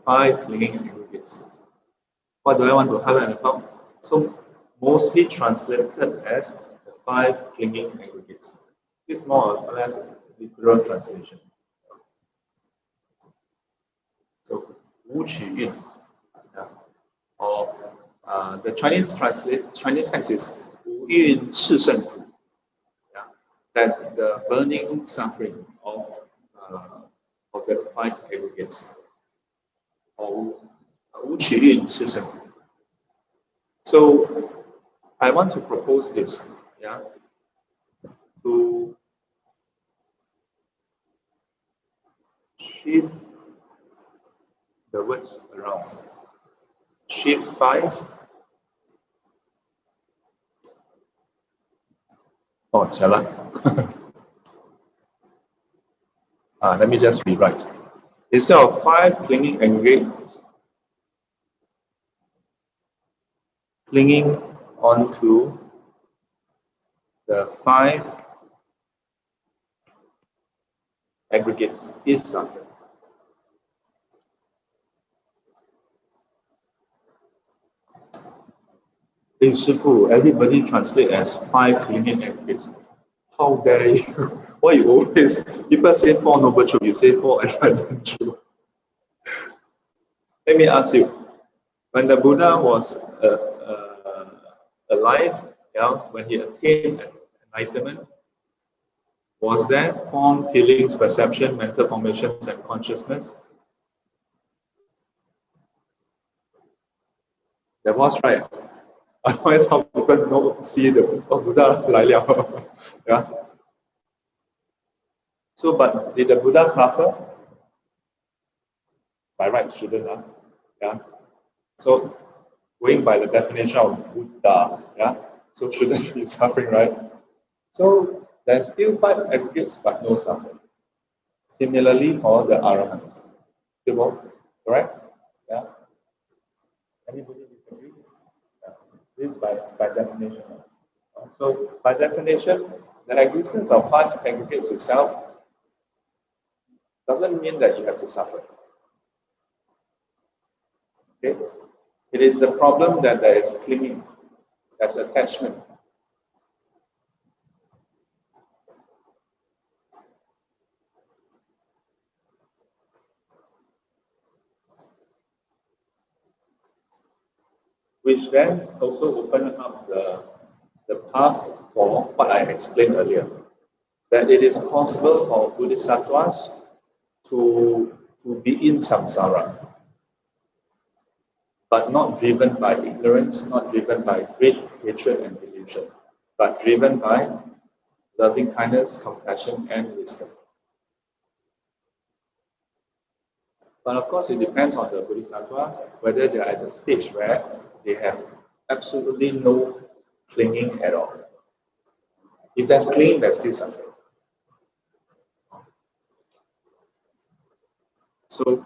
Five clinging aggregates. What do I want to highlight about? So mostly translated as the 5 clinging aggregates. It's more or less a literal translation. So 无取运, or the Chinese text is 无运炽盛苦, that the burning suffering of the 5 aggregates, or 无取运炽盛苦. So I want to propose this, to shift the words around. Shift 5. Oh, Chala. Let me just rewrite. Instead of 5 clinging aggregates, clinging onto the 5 aggregates is suffering. Hey, Shifu, everybody translate as 5 clinging aggregates. How dare you? Why you always, people say 4 noble truths, you say 4 enlightenment truths. Let me ask you, when the Buddha was alive, yeah, when he attained enlightenment, was there form, feelings, perception, mental formations, and consciousness? There was, right? Otherwise, how people know, see the Buddha 来了? Yeah. So, but did the Buddha suffer? By right, shouldn't, yeah. So, going by the definition of Buddha, yeah. So shouldn't be suffering, right? So there's still 5 aggregates, but no suffering. Similarly for the Arahants. Correct? Yeah. Anybody disagree? Yeah. This is by definition. So by definition, the existence of 5 aggregates itself doesn't mean that you have to suffer. Okay? It is the problem that there is clinging, there's attachment. Which then also open up the path for what I explained earlier. That it is possible for bodhisattvas to be in samsara, but not driven by ignorance, not driven by great hatred and delusion, but driven by loving kindness, compassion, and wisdom. But of course, it depends on the bodhisattva whether they are at the stage where they have absolutely no clinging at all. If there's clinging, there's still suffering. So,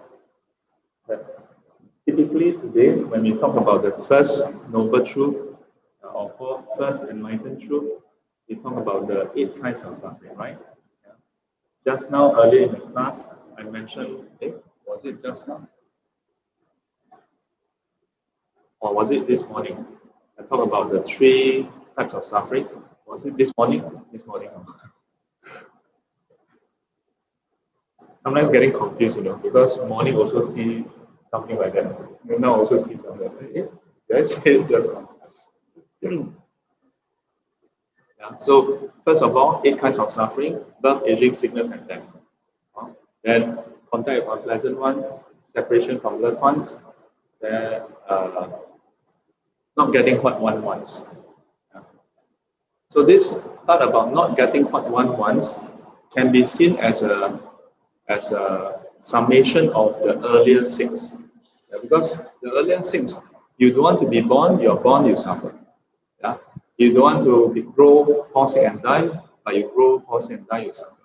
typically today, when we talk about the first noble truth or first enlightened truth, we talk about the 8 kinds of suffering, right? Yeah. Just now, earlier in the class, I mentioned, was it just now? Or was it this morning? I talked about the 3 types of suffering. Was it this morning? This morning. Sometimes getting confused, because morning also see something like that. Now also see something like that. Did I say it just now? Yeah. So first of all, 8 kinds of suffering: birth, aging, sickness, and death. Then contact with unpleasant one, separation from loved ones, then not getting what one wants. Yeah. So this part about not getting what one wants can be seen as a summation of the earlier 6. Yeah, because the earlier 6, you don't want to be born, you're born, you suffer. Yeah? You don't want to grow, fall sick and die, but you grow, fall sick and die, you suffer.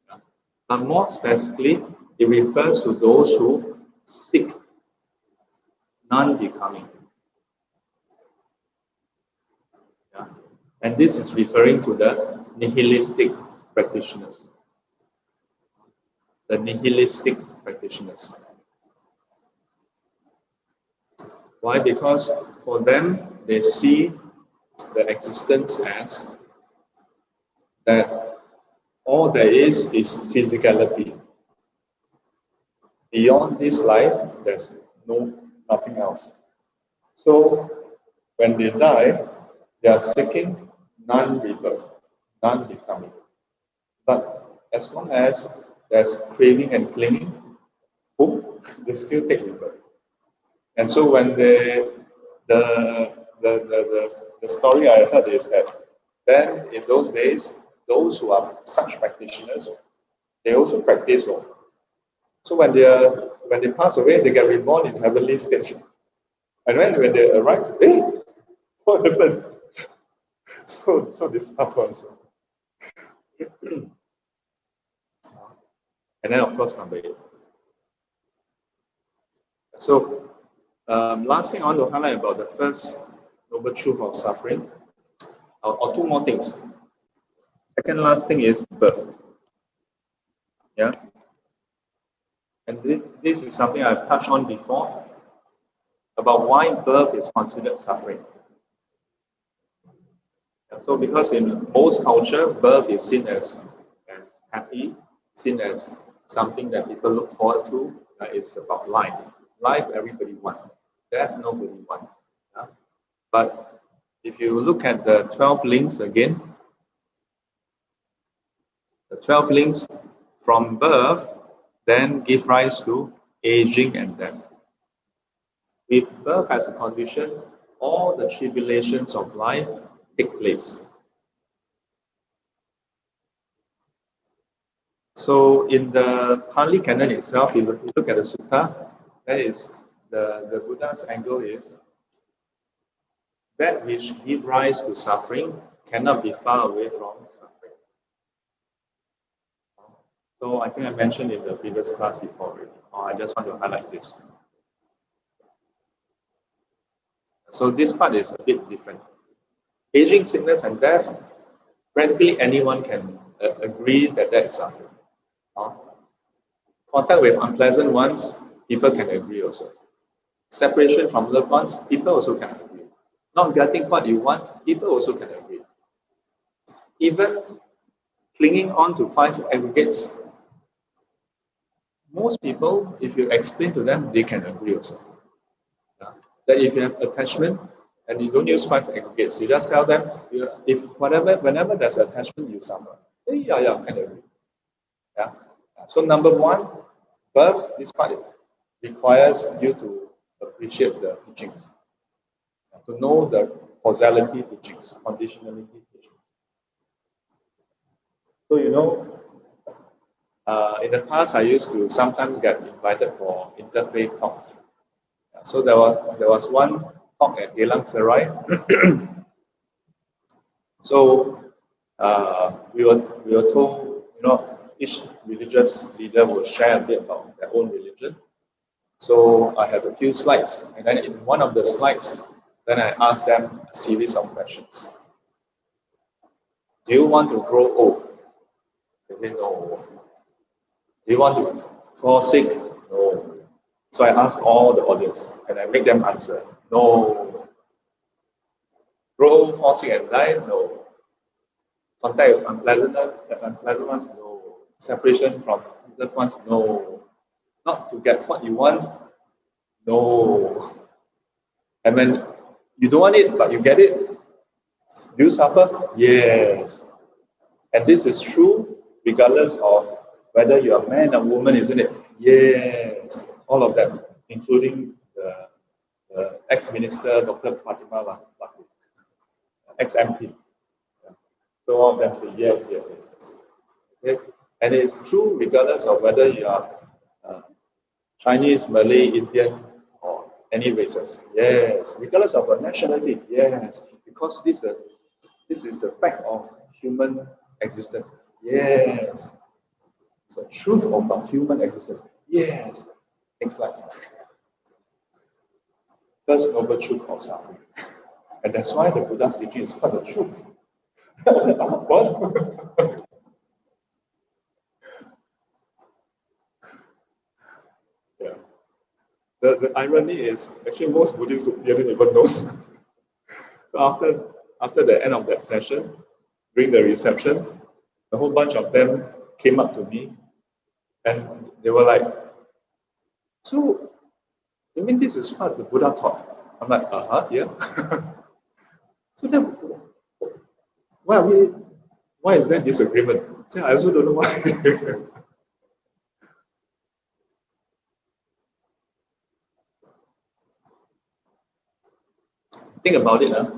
Yeah? But more specifically, it refers to those who seek non-becoming. Yeah? And this is referring to the nihilistic practitioners. The nihilistic practitioners. Why? Because for them, they see the existence as that all there is physicality. Beyond this life, there's nothing else. So when they die, they are seeking non-rebirth, non-becoming. But as long as there's craving and clinging, they still take rebirth. And so when the story I heard is that then in those days, those who are such practitioners, they also practice. So when they pass away, they get reborn in heavenly state. And when they arise, what happened? So this happens. And then of course number 8. So last thing I want to highlight about the first noble truth of suffering, or 2 more things. Second last thing is birth. Yeah. And this is something I've touched on before about why birth is considered suffering. So because in most culture, birth is seen as happy, seen as something that people look forward to. It's about life. Life, everybody wants. Death, nobody wants. Yeah? But if you look at the 12 links again, the 12 links from birth then give rise to aging and death. If birth has a condition, all the tribulations of life take place. So in the Pali Canon itself, if you look at the Sutta, that is the Buddha's angle is that which gives rise to suffering cannot be far away from suffering. So I think I mentioned in the previous class before already. I just want to highlight this. So this part is a bit different. Aging, sickness, and death, practically anyone can agree that that is suffering. Contact with unpleasant ones, people can agree also. Separation from loved ones, people also can agree. Not getting what you want, people also can agree. Even clinging on to 5 aggregates, most people, if you explain to them, they can agree also. Yeah? That if you have attachment and you don't use 5 aggregates, you just tell them, whenever there's attachment, you suffer. Yeah, can agree. Yeah. So number 1, birth, this part requires you to appreciate the teachings, to know the causality teachings, conditionality teachings. So in the past, I used to sometimes get invited for interfaith talk. So there was one talk at Geylang Serai. So we were told, each religious leader will share a bit about their own religion. So I have a few slides, and then in one of the slides, then I asked them a series of questions. Do you want to grow old? They say no. Do you want to fall sick? No. So I asked all the audience, and I make them answer, no. Grow old, fall sick, and die? No. Contact with unpleasant ones? No. Separation from loved ones? No. Not to get what you want? No. And when you don't want it, but you get it, do you suffer? Yes. And this is true regardless of whether you're a man or woman, isn't it? Yes. All of them, including the ex-minister, Dr. Fatima Latif, ex-MP. So all of them say yes. Okay? And it's true regardless of whether you are Chinese, Malay, Indian, or any races. Yes. Regardless of your nationality. Yes. Because this is the fact of human existence. Yes. It's the truth of our human existence. Yes. Things like that. First noble truth of suffering. And that's why the Buddha's teaching is called the truth. What? Yeah. The irony is actually most Buddhists didn't even know. So after the end of that session, during the reception, a whole bunch of them came up to me and they were like, so you mean this is what the Buddha taught? I'm like, yeah. So then why is there disagreement? So I also don't know why. Think about it, huh?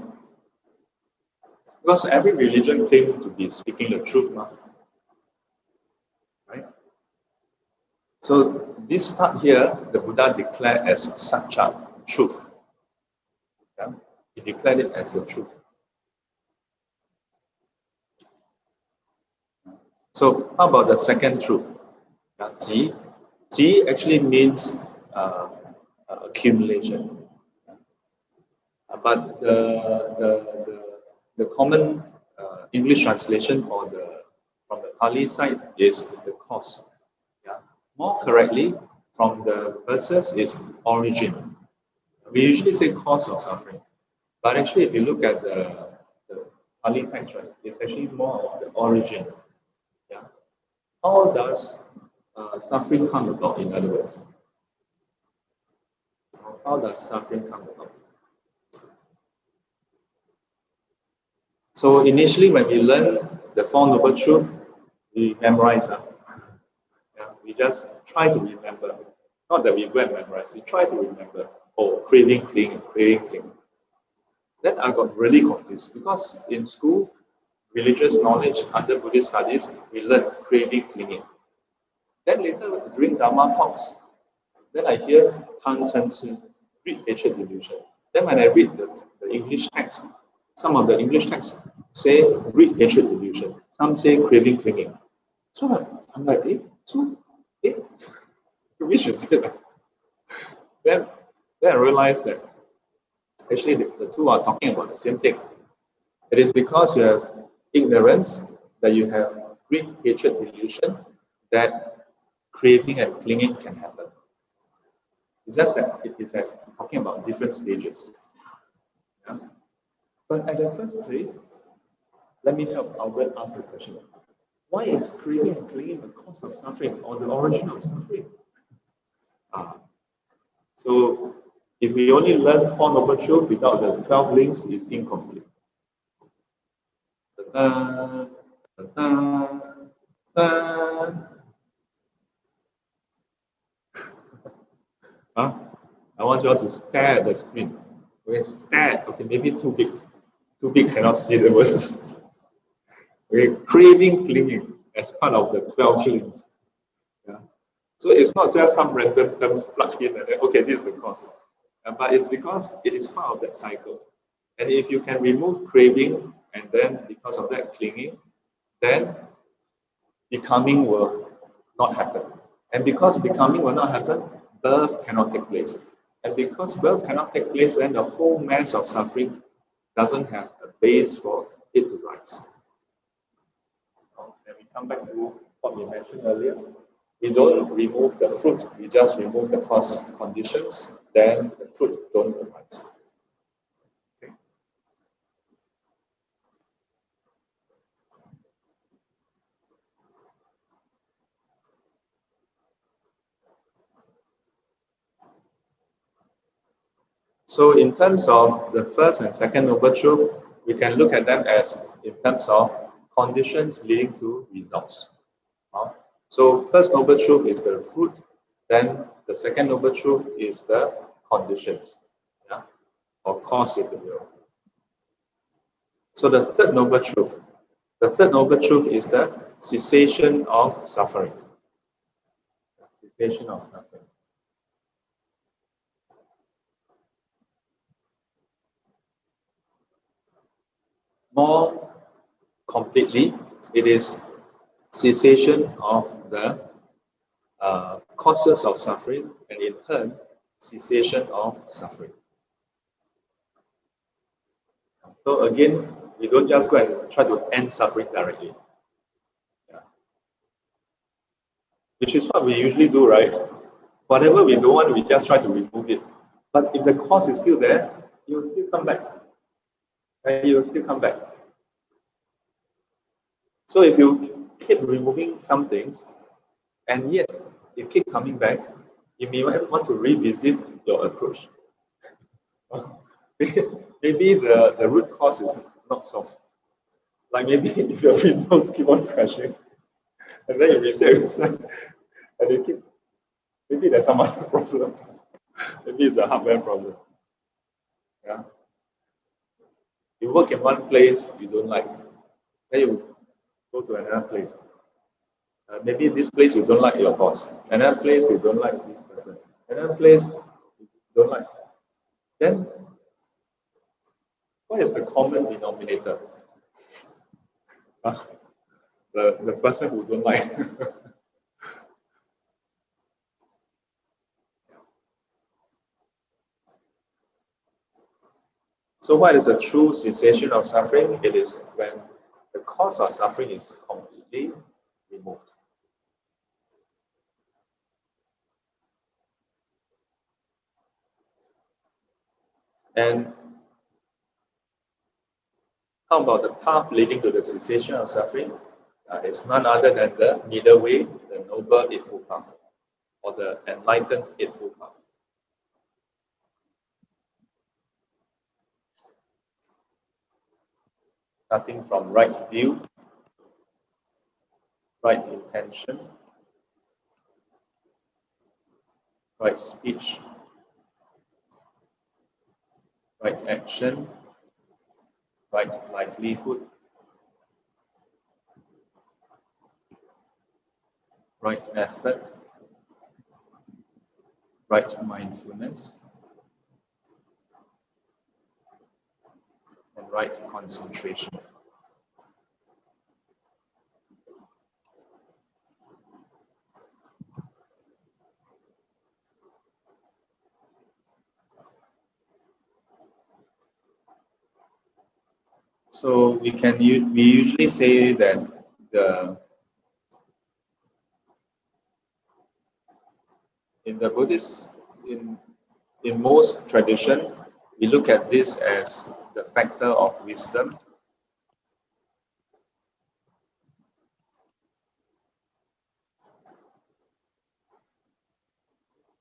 Because every religion claims to be speaking the truth, right? So this part here, the Buddha declared as Satcha, truth. Yeah? He declared it as the truth. So how about the second truth? Ji. Ji actually means accumulation. But the common English translation from the Pali side is the cause. Yeah? More correctly, from the verses is origin. We usually say cause of suffering, but actually, if you look at the Pali text, right? It's actually more of the origin. Yeah. How does suffering come about, in other words? How does suffering come about? So initially, when we learn the Four Noble Truths, we memorize. Yeah, we just try to remember. Not that we go and memorize, we try to remember. Oh, craving, clinging, craving, clinging. Then I got really confused because in school, religious knowledge under Buddhist studies, we learn craving, clinging. Then later during Dharma talks, then I hear Tan Chen Chi, greed, hatred, delusion. Then when I read the English text, some of the English texts say greed, hatred, delusion. Some say craving, clinging. So I'm like, which is it? Then, then I realized that actually the two are talking about the same thing. It is because you have ignorance that you have greed, hatred, delusion, that craving and clinging can happen. It's just that it is talking about different stages. Yeah? But at the first place, let me help Albert ask the question. Why is craving and clinging the cause of suffering or the origin of suffering? So if we only learn Four Noble Truths without the 12 links, it's incomplete. Huh? I want you all to stare at the screen. Okay, stare. Okay, maybe too big. Too big, cannot see the verses. Okay, craving, clinging as part of the 12 links. Yeah. So it's not just some random terms plugged in and then, okay, this is the cause. But it's because it is part of that cycle. And if you can remove craving and then because of that clinging, then becoming will not happen. And because becoming will not happen, birth cannot take place. And because birth cannot take place, then the whole mass of suffering doesn't have a base for it to rise. And we come back to what we mentioned earlier. We don't remove the fruit, we just remove the cause conditions, then the fruit don't arise. Okay. So in terms of the first and second noble truth, we can look at them as in terms of conditions leading to results. So first noble truth is the fruit, then the second noble truth is the conditions, yeah, or cause if you will. So the third noble truth is the cessation of suffering. Cessation of suffering. More completely, it is cessation of the causes of suffering, and in turn, cessation of suffering. So again, we don't just go and try to end suffering directly. Yeah. Which is what we usually do, right? Whatever we don't want, we just try to remove it. But if the cause is still there, it will still come back. And it will still come back. So if you keep removing some things, and yet you keep coming back, you may want to revisit your approach. Maybe the root cause is not solved. Like maybe if your windows keep on crashing, and then you reset, and you keep, maybe there's some other problem. Maybe it's a hardware problem. Yeah. You work in one place you don't like, then you go to another place. Maybe this place you don't like your boss, another place you don't like this person, another place you don't like. Then what is the common denominator? The person who don't like. So what is a true cessation of suffering? It is when the cause of suffering is completely removed. And How about the path leading to the cessation of suffering? It's none other than the middle way, the noble eightfold path, or the enlightened eightfold path. Starting from right view, right intention, right speech, right action, right livelihood, right effort, right mindfulness, and right concentration. So we usually say that in the Buddhist, in most tradition, we look at this as the factor of wisdom.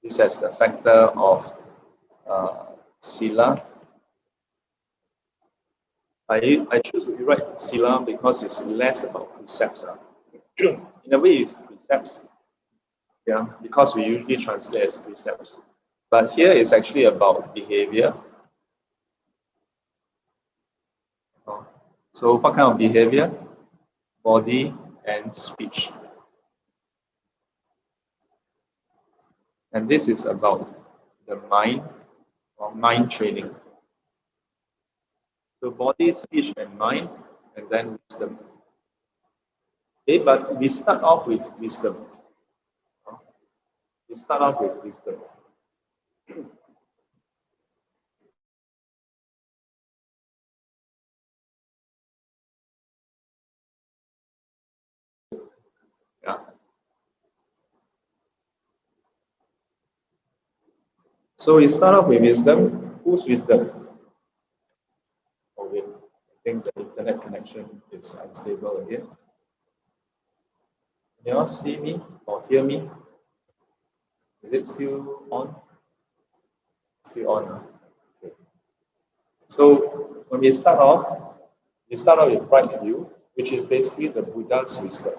This as the factor of sila. I choose to write sila because it's less about precepts. In a way, it's precepts. Yeah, because we usually translate as precepts. But here it's actually about behavior. So what kind of behavior? Body and speech. And this is about the mind or mind training. So body, speech, and mind, and then wisdom. Okay, but we start off with wisdom. We start off with wisdom. Yeah. So we start off with wisdom. Whose wisdom? Oh wait, I think the internet connection is unstable again. Can you all see me or hear me? Is it still on? Still on. Huh? Okay. So when we start off with right view, which is basically the Buddha's wisdom.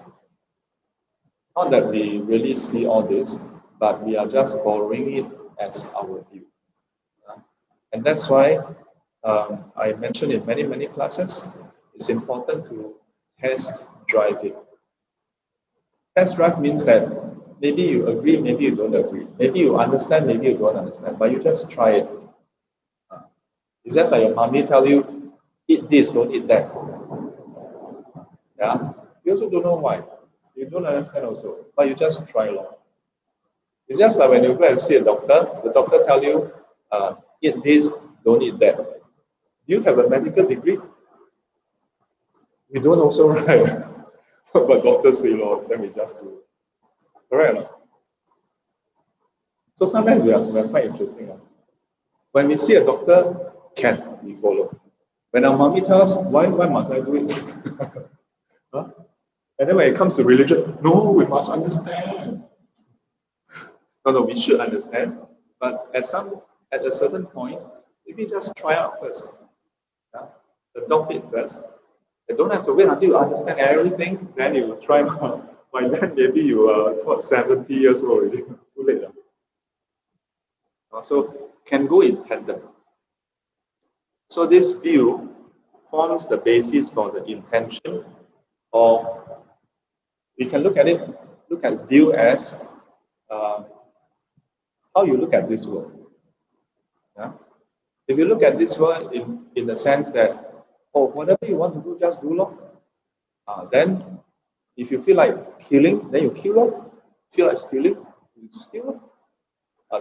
Not that we really see all this, but we are just borrowing it as our view. And that's why I mentioned in many classes, it's important to test drive it. Test drive means that maybe you agree, maybe you don't agree. Maybe you understand, maybe you don't understand, but you just try it. It's just like your mommy tell you, eat this, don't eat that. Yeah? You also don't know why. You don't understand also, but you just try along. It's just like when you go and see a doctor, the doctor tell you, eat this, don't eat that. Do you have a medical degree? We don't also, right? But doctors say, Lord, then we just do it. Correct? So sometimes we are quite interesting. When we see a doctor, can we follow? When our mommy tells us, why must I do it? Huh? And then when it comes to religion, no, we must understand. No, we should understand. But at a certain point, maybe just try out first. Yeah? Adopt it first. You don't have to wait until you understand everything, then you try out. By then, maybe you are 70 years old already. Too late. So can go in tandem. So this view forms the basis for the intention, or we can look at view as how you look at this world. Yeah? If you look at this world in the sense that, oh, whatever you want to do, just do lor. Then if you feel like killing, then you kill lor. Feel like stealing, you steal.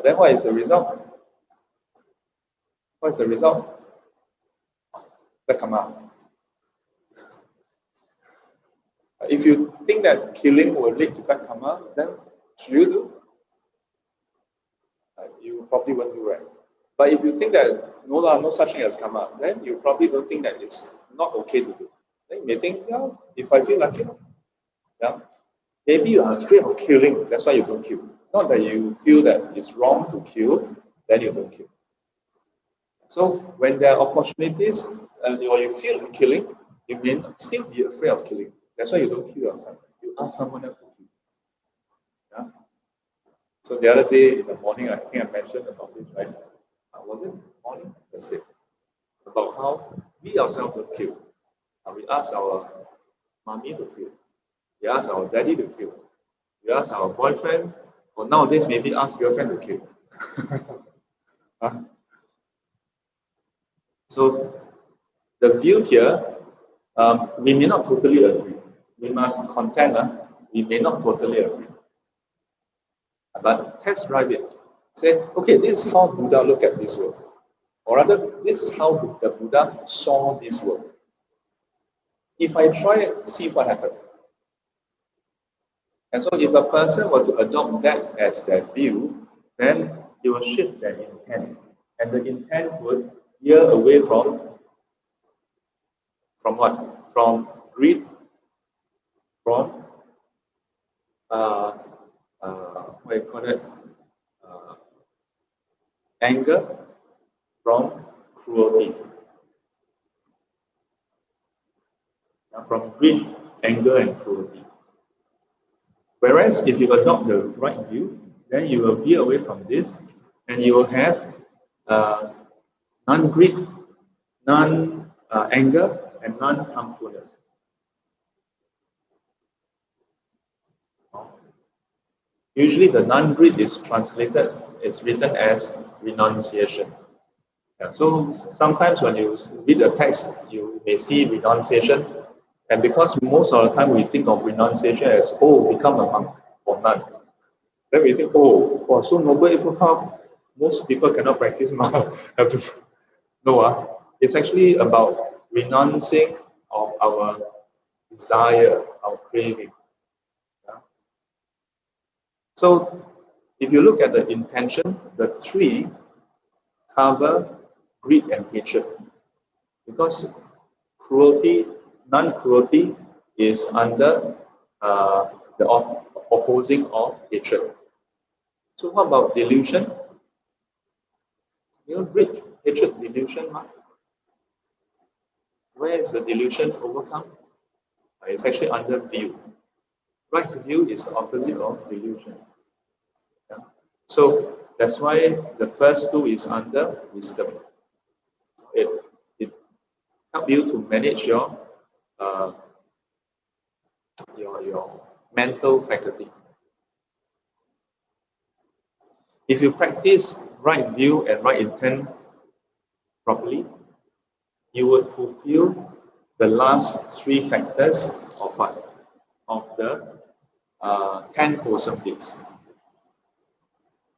Then what is the result? What is the result? The karma. If you think that killing will lead to bad karma, then should you do? You probably won't do right. But if you think that no such thing has come up, then you probably don't think that it's not okay to do. Then you may think, yeah, if I feel like it, yeah. Maybe you are afraid of killing, that's why you don't kill. Not that you feel that it's wrong to kill, then you don't kill. So when there are opportunities or you feel like killing, you may still be afraid of killing. That's why you don't kill yourself. You ask someone else to kill. Yeah? So the other day in the morning, I think I mentioned about this, right? Was it morning? Thursday. About how we ourselves don't kill. We ask our mommy to kill. We ask our daddy to kill. We ask our boyfriend, or nowadays maybe ask girlfriend to kill. Huh? So the view here, we may not totally agree. We must contend, we may not totally agree. But test drive it. Say, okay, this is how Buddha looked at this world. Or rather, this is how the Buddha saw this world. If I try it, see what happens. And so if a person were to adopt that as their view, then it will shift their intent. And the intent would veer away from what? From greed, from what do you call it? Anger, from cruelty. From greed, anger, and cruelty. Whereas if you adopt the right view, then you will veer away from this, and you will have non-greed, non-anger, and non-harmfulness. Usually the non-greed is written as renunciation. Yeah, so sometimes when you read the text, you may see renunciation, and because most of the time we think of renunciation as, oh, become a monk or nun. Then we think, oh, so noble eightfold path, most people cannot practice now. Have to no, it's actually about renouncing of our desire, our craving. Yeah? So if you look at the intention, the three cover greed and hatred. Because cruelty, non-cruelty is under the opposing of hatred. So what about delusion? Greed, hatred, delusion. Where is the delusion overcome? It's actually under view. Right view is the opposite of delusion. Yeah? So that's why the first two is under wisdom. It helps you to manage your mental faculty. If you practice right view and right intent properly, you would fulfill the last three factors of what? Of the 10 wholesome deeds.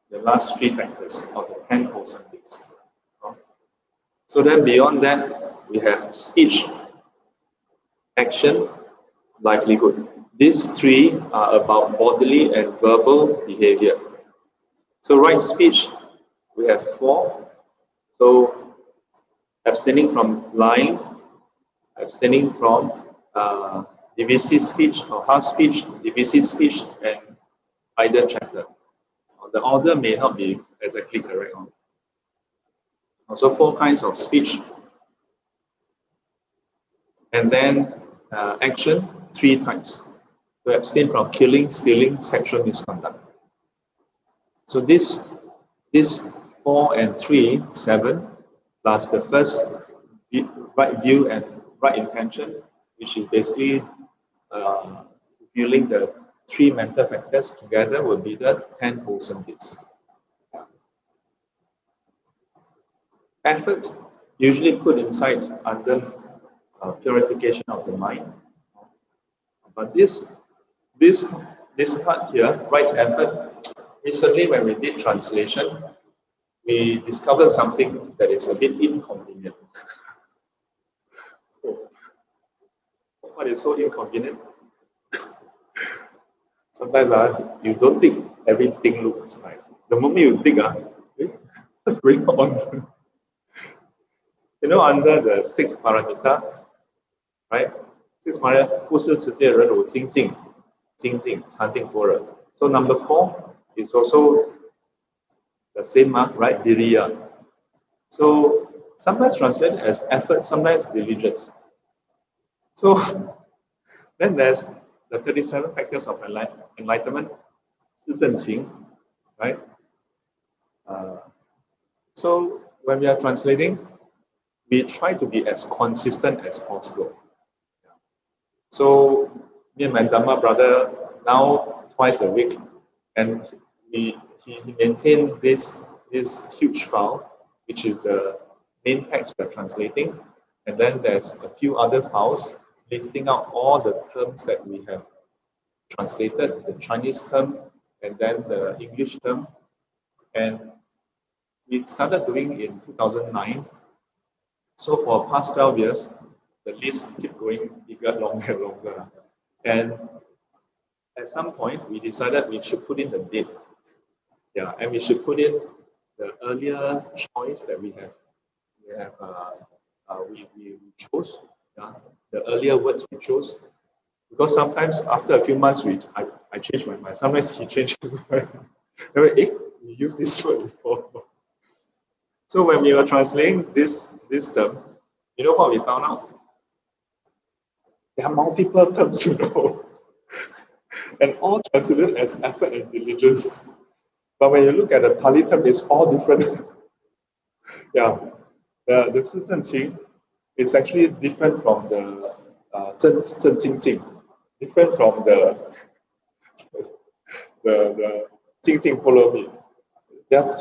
The last three factors of the 10 wholesome deeds. So then beyond that, we have speech, action, livelihood. These three are about bodily and verbal behavior. So right speech, we have 4. So abstaining from lying, abstaining from divisive speech or harsh speech, divisive speech, and idle chatter. The order may not be exactly correct. Also 4 kinds of speech. And then action, 3 types. To abstain from killing, stealing, sexual misconduct. So this 4 and 3, 7, plus the first right view and right intention, which is basically fulfilling the 3 mental factors together, will be the 10 wholesome deeds. Effort usually put inside under purification of the mind. But this part here, right effort, recently when we did translation, we discovered something that is a bit inconvenient. What is so inconvenient? Sometimes you don't think everything looks nice. The moment you think, What's going on? You know, under the 6 paramita, right? 6 paramita, 故事持戒忍辱精进精进禅定般若. So number 4 is also the same mark, right? Viriya. So sometimes translated as effort, sometimes diligence. So then there's the 37 factors of enlightenment, 四正情, right? So when we are translating, we try to be as consistent as possible. So me and my Dhamma brother now twice a week, and he maintained this huge file, which is the main text we're translating, and then there's a few other files listing out all the terms that we have translated, the Chinese term, and then the English term, and we started doing in 2009. So for past 12 years, the list keep going bigger, longer, and longer. And at some point, we decided we should put in the date. Yeah, and we should put in the earlier choice that we chose. Yeah, the earlier words we chose. Because sometimes after a few months, I change my mind. Sometimes he changes his mind. We used this word before. So when we were translating this term, you know what we found out? There are multiple terms, you know, and all translated as effort and diligence. But when you look at the Pali term, it's all different. Yeah, the 四正情 is actually different from the 正精进, different from the 精进波罗蜜. There are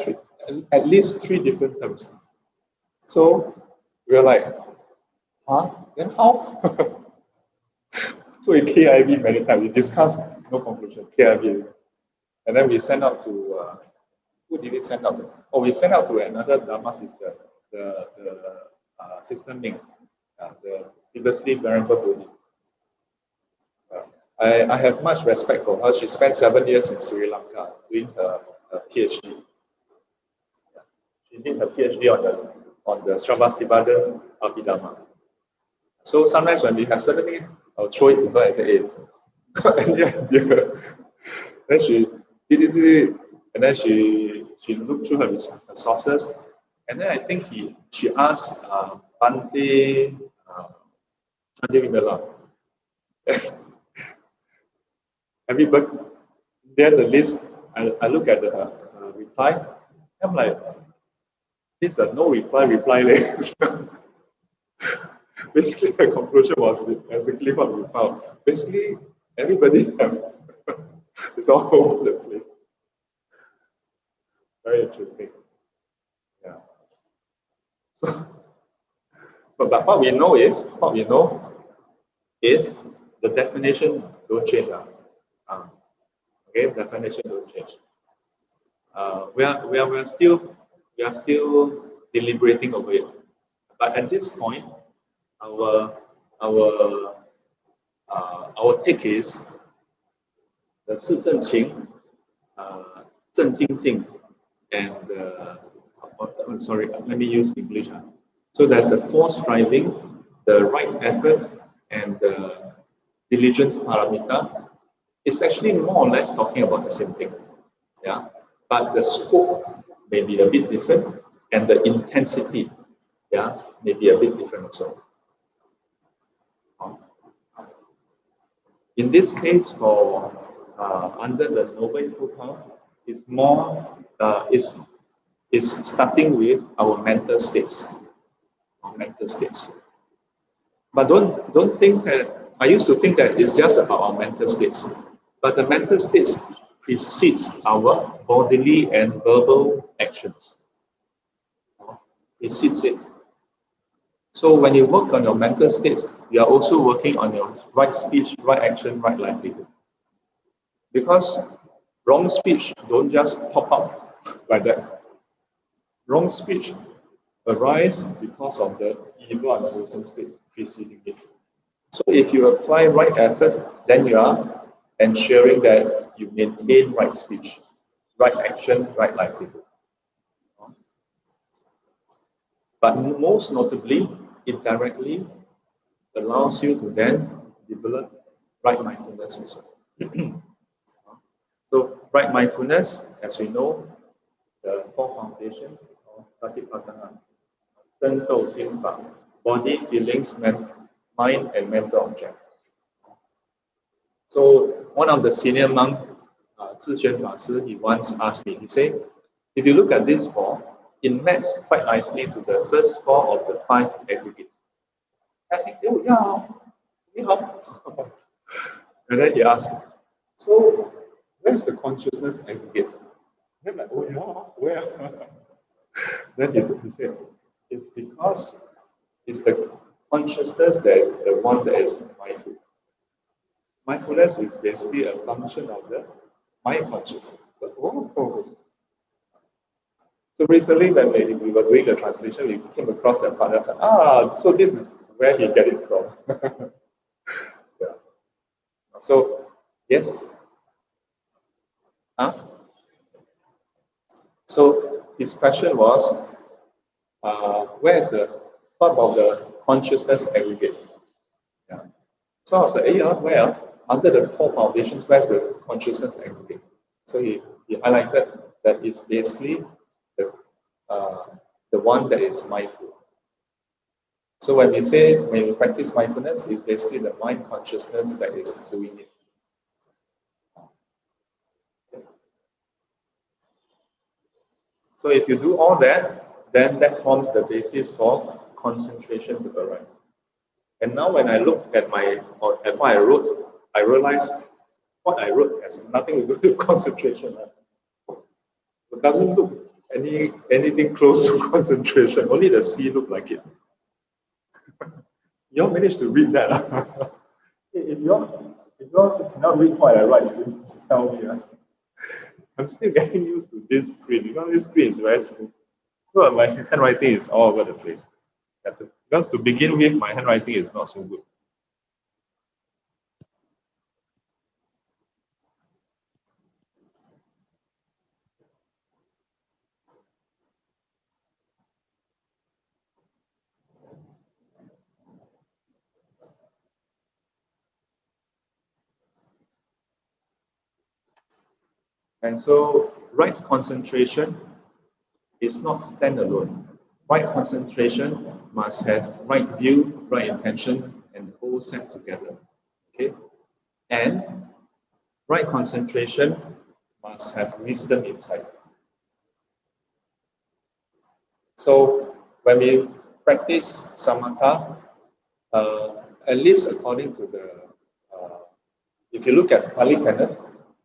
at least 3 different terms. So we're like, huh? Then how? So in KIV many times, we discussed, no conclusion, KIV. And then we sent out to, who did we send out to? Oh, we sent out to another Dharma sister, the Sister Ming, the previously Venerable Buddha. I have much respect for her. She spent 7 years in Sri Lanka doing her PhD. She did her PhD on the Sravastibhadra Abhidhamma. So sometimes when we have certain things, I'll throw it to her and say, hey, got any idea? Then she did it, and then she looked through her sources, and then I think she asked Bante Chandivimala. Everybody, then the list, I look at the reply, I'm like, this is a no reply list. Basically, the conclusion was exactly what we found. Basically, everybody it's all over the place. Very interesting. Yeah. But what we know is the definition don't change. Okay, definition don't change. We are still deliberating over it. But at this point, our take is the 四正情, 正精进, and sorry, let me use English. So there's the 4 striving, the right effort, and the diligence paramita. It's actually more or less talking about the same thing. Yeah, but the scope may be a bit different, and the intensity, yeah, may be a bit different also. In this case, for under the Noble Eightfold Path, is more is starting with our mental states. But don't think that I used to think that it's just about our mental states, but the mental states precedes our bodily and verbal actions. Precedes it. So when you work on your mental states, you are also working on your right speech, right action, right livelihood. Because wrong speech don't just pop up like that. Wrong speech arises because of the evil and unwholesome states preceding it. So if you apply right effort, then you are ensuring that you maintain right speech, right action, right livelihood. But most notably, it directly allows you to then develop right mindfulness also. So right mindfulness, as we know, the four foundations of Satipatthana, Sen, Shou, Xin, Fa, body, feelings, mind, and mental object. So one of the senior monk, Zixuan Fa Sư, he once asked me, he said, if you look at these four, it maps quite nicely to the first four of the five aggregates. I think, oh yeah, yeah. And then he asked, so where's the consciousness aggregate? And I'm like, oh yeah, where? Then he said, it's because it's the consciousness that is the one that is mindful. Mindfulness is basically a function of the mind consciousness. Oh. So recently when we were doing the translation, we came across that part and said, so this is where he get it from. Yeah. So, yes. Huh? So his question was, what about the consciousness aggregate? Yeah. So I was like, well, under the four foundations, where's the consciousness aggregate? So he highlighted that it's basically the one that is mindful. So when we practice mindfulness, it's basically the mind consciousness that is doing it. So if you do all that, then that forms the basis for concentration to arise. And now when I look at what I wrote, I realized what I wrote has nothing to do with concentration. It doesn't look anything close to concentration. Only the C look like it. You all managed to read that. If you all cannot read what I write, please tell me. I'm still getting used to this screen because this screen is very smooth. So my handwriting is all over the place. Because to begin with, my handwriting is not so good. And so right concentration is not standalone. Right concentration must have right view, right intention, and the whole set together. Okay? And right concentration must have wisdom inside. So when we practice samatha, at least according to the, if you look at Pali Canon,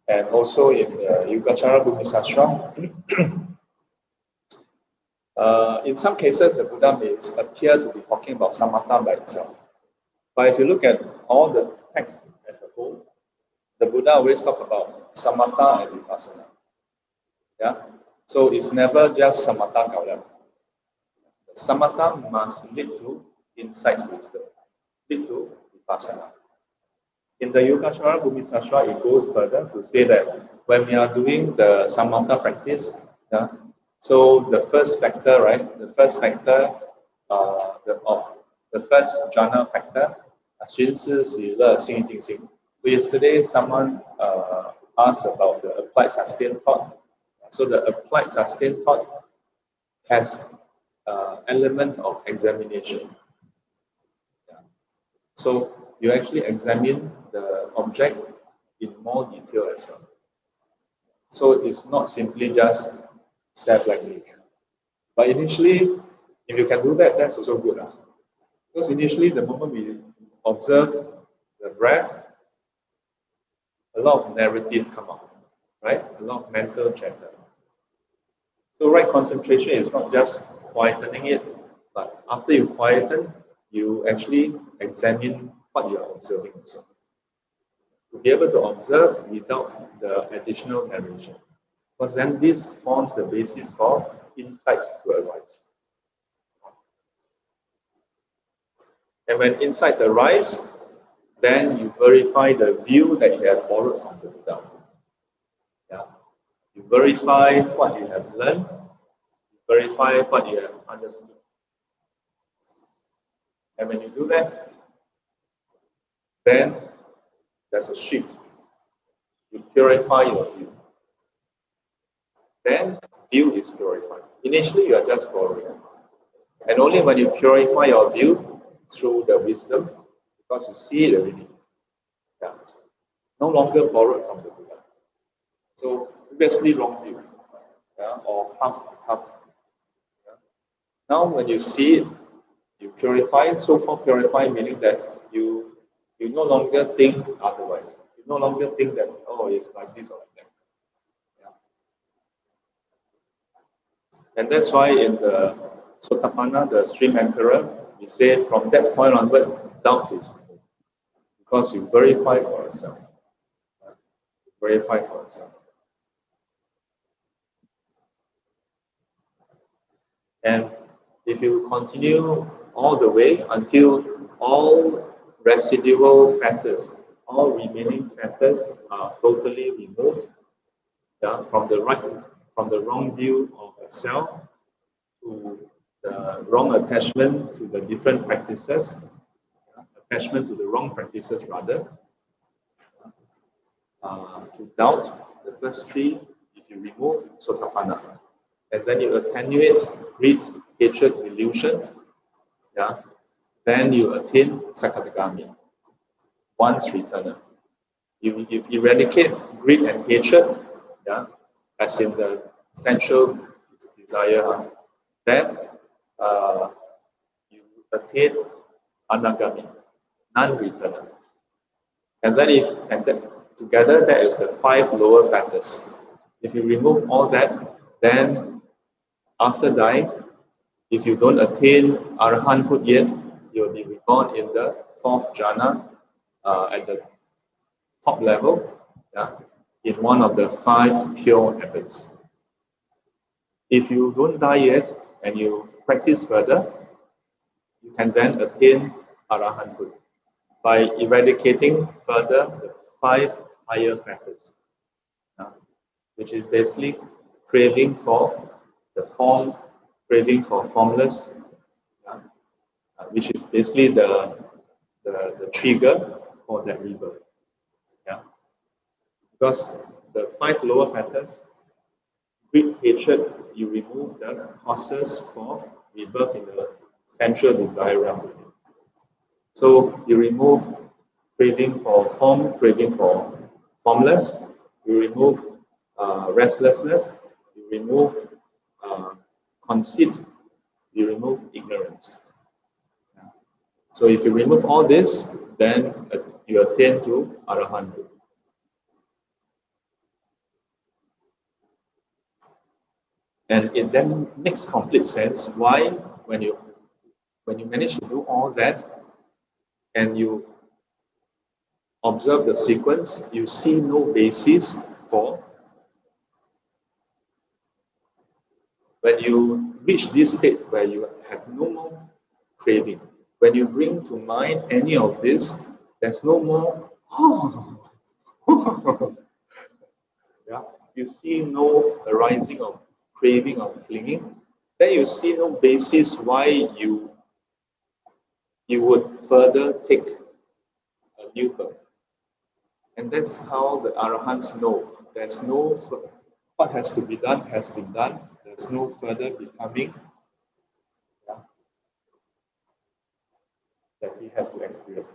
and also in Yogacara Bhumisastra, in some cases the Buddha may appear to be talking about samatha by itself. But if you look at all the texts as a whole, the Buddha always talk about samatha and vipassana. Yeah? So it's never just samatha gaula. Samatha must lead to insight wisdom, lead to vipassana. In the Yogacara Bhumisastra, it goes further to say that when we are doing the samatha practice, yeah, so the first factor, right? The first factor, the first jhana factor, 寻思喜乐心静心. So yesterday, someone asked about the applied sustained thought. So the applied sustained thought has element of examination. Yeah. So you actually examine the object in more detail as well. So it's not simply just stare blankly. But initially, if you can do that, that's also good. Because initially, the moment we observe the breath, a lot of narrative come out, right? A lot of mental chatter. So right concentration is not just quietening it, but after you quieten, you actually examine what you are observing also. To be able to observe without the additional narration. Because then this forms the basis for insight to arise. And when insight arises, then you verify the view that you have borrowed from the Buddha. Yeah. You verify what you have learned, you verify what you have understood. And when you do that, then there's a shift. You purify your view. Then view is purified. Initially, you are just borrowing. And only when you purify your view through the wisdom, because you see it already, yeah, no longer borrowed from the Buddha. So previously wrong view, yeah, or half. Yeah. Now when you see it, you purify. So-called purify meaning that you no longer think otherwise. You no longer think that, oh, it's like this or like that. Yeah. And that's why in the Sotapanna, the stream emperor, we say from that point onward, doubt is removed. Because you verify for yourself. Verify for yourself. And if you continue all the way until all residual factors, all remaining factors are totally removed, yeah, from the wrong view of the self to the wrong attachment to the different practices, attachment to the wrong practices rather, to doubt, the first three, if you remove Sotapanna, and then you attenuate greed, hatred, delusion, yeah, then you attain Sakadagami, once returner. You eradicate greed and hatred, yeah, as in the sensual desire, then you attain Anagami, non-returner. And then together that is the 5 lower factors. If you remove all that, then after dying, if you don't attain Arahanthood yet, you'll be reborn in the 4th jhana at the top level, yeah, in one of the 5 pure habits. If you don't die yet and you practice further, you can then attain Arahanthood by eradicating further the 5 higher factors, which is basically craving for the form, craving for formless, which is basically the trigger for that rebirth. Yeah? Because the 5 lower factors, greed, hatred, you remove the causes for rebirth in the sensual desire realm. So you remove craving for form, craving for formless, you remove restlessness, you remove conceit, you remove ignorance. So if you remove all this, then you attain to Arahanthood. And it then makes complete sense why when you manage to do all that and you observe the sequence, you see no basis for. When you reach this state where you have no more craving, when you bring to mind any of this, there's no more, yeah, you see no arising of craving or clinging, then you see no basis why you would further take a new birth. And that's how the Arahants know. There's no, what has to be done has been done. There's no further becoming that he has to experience.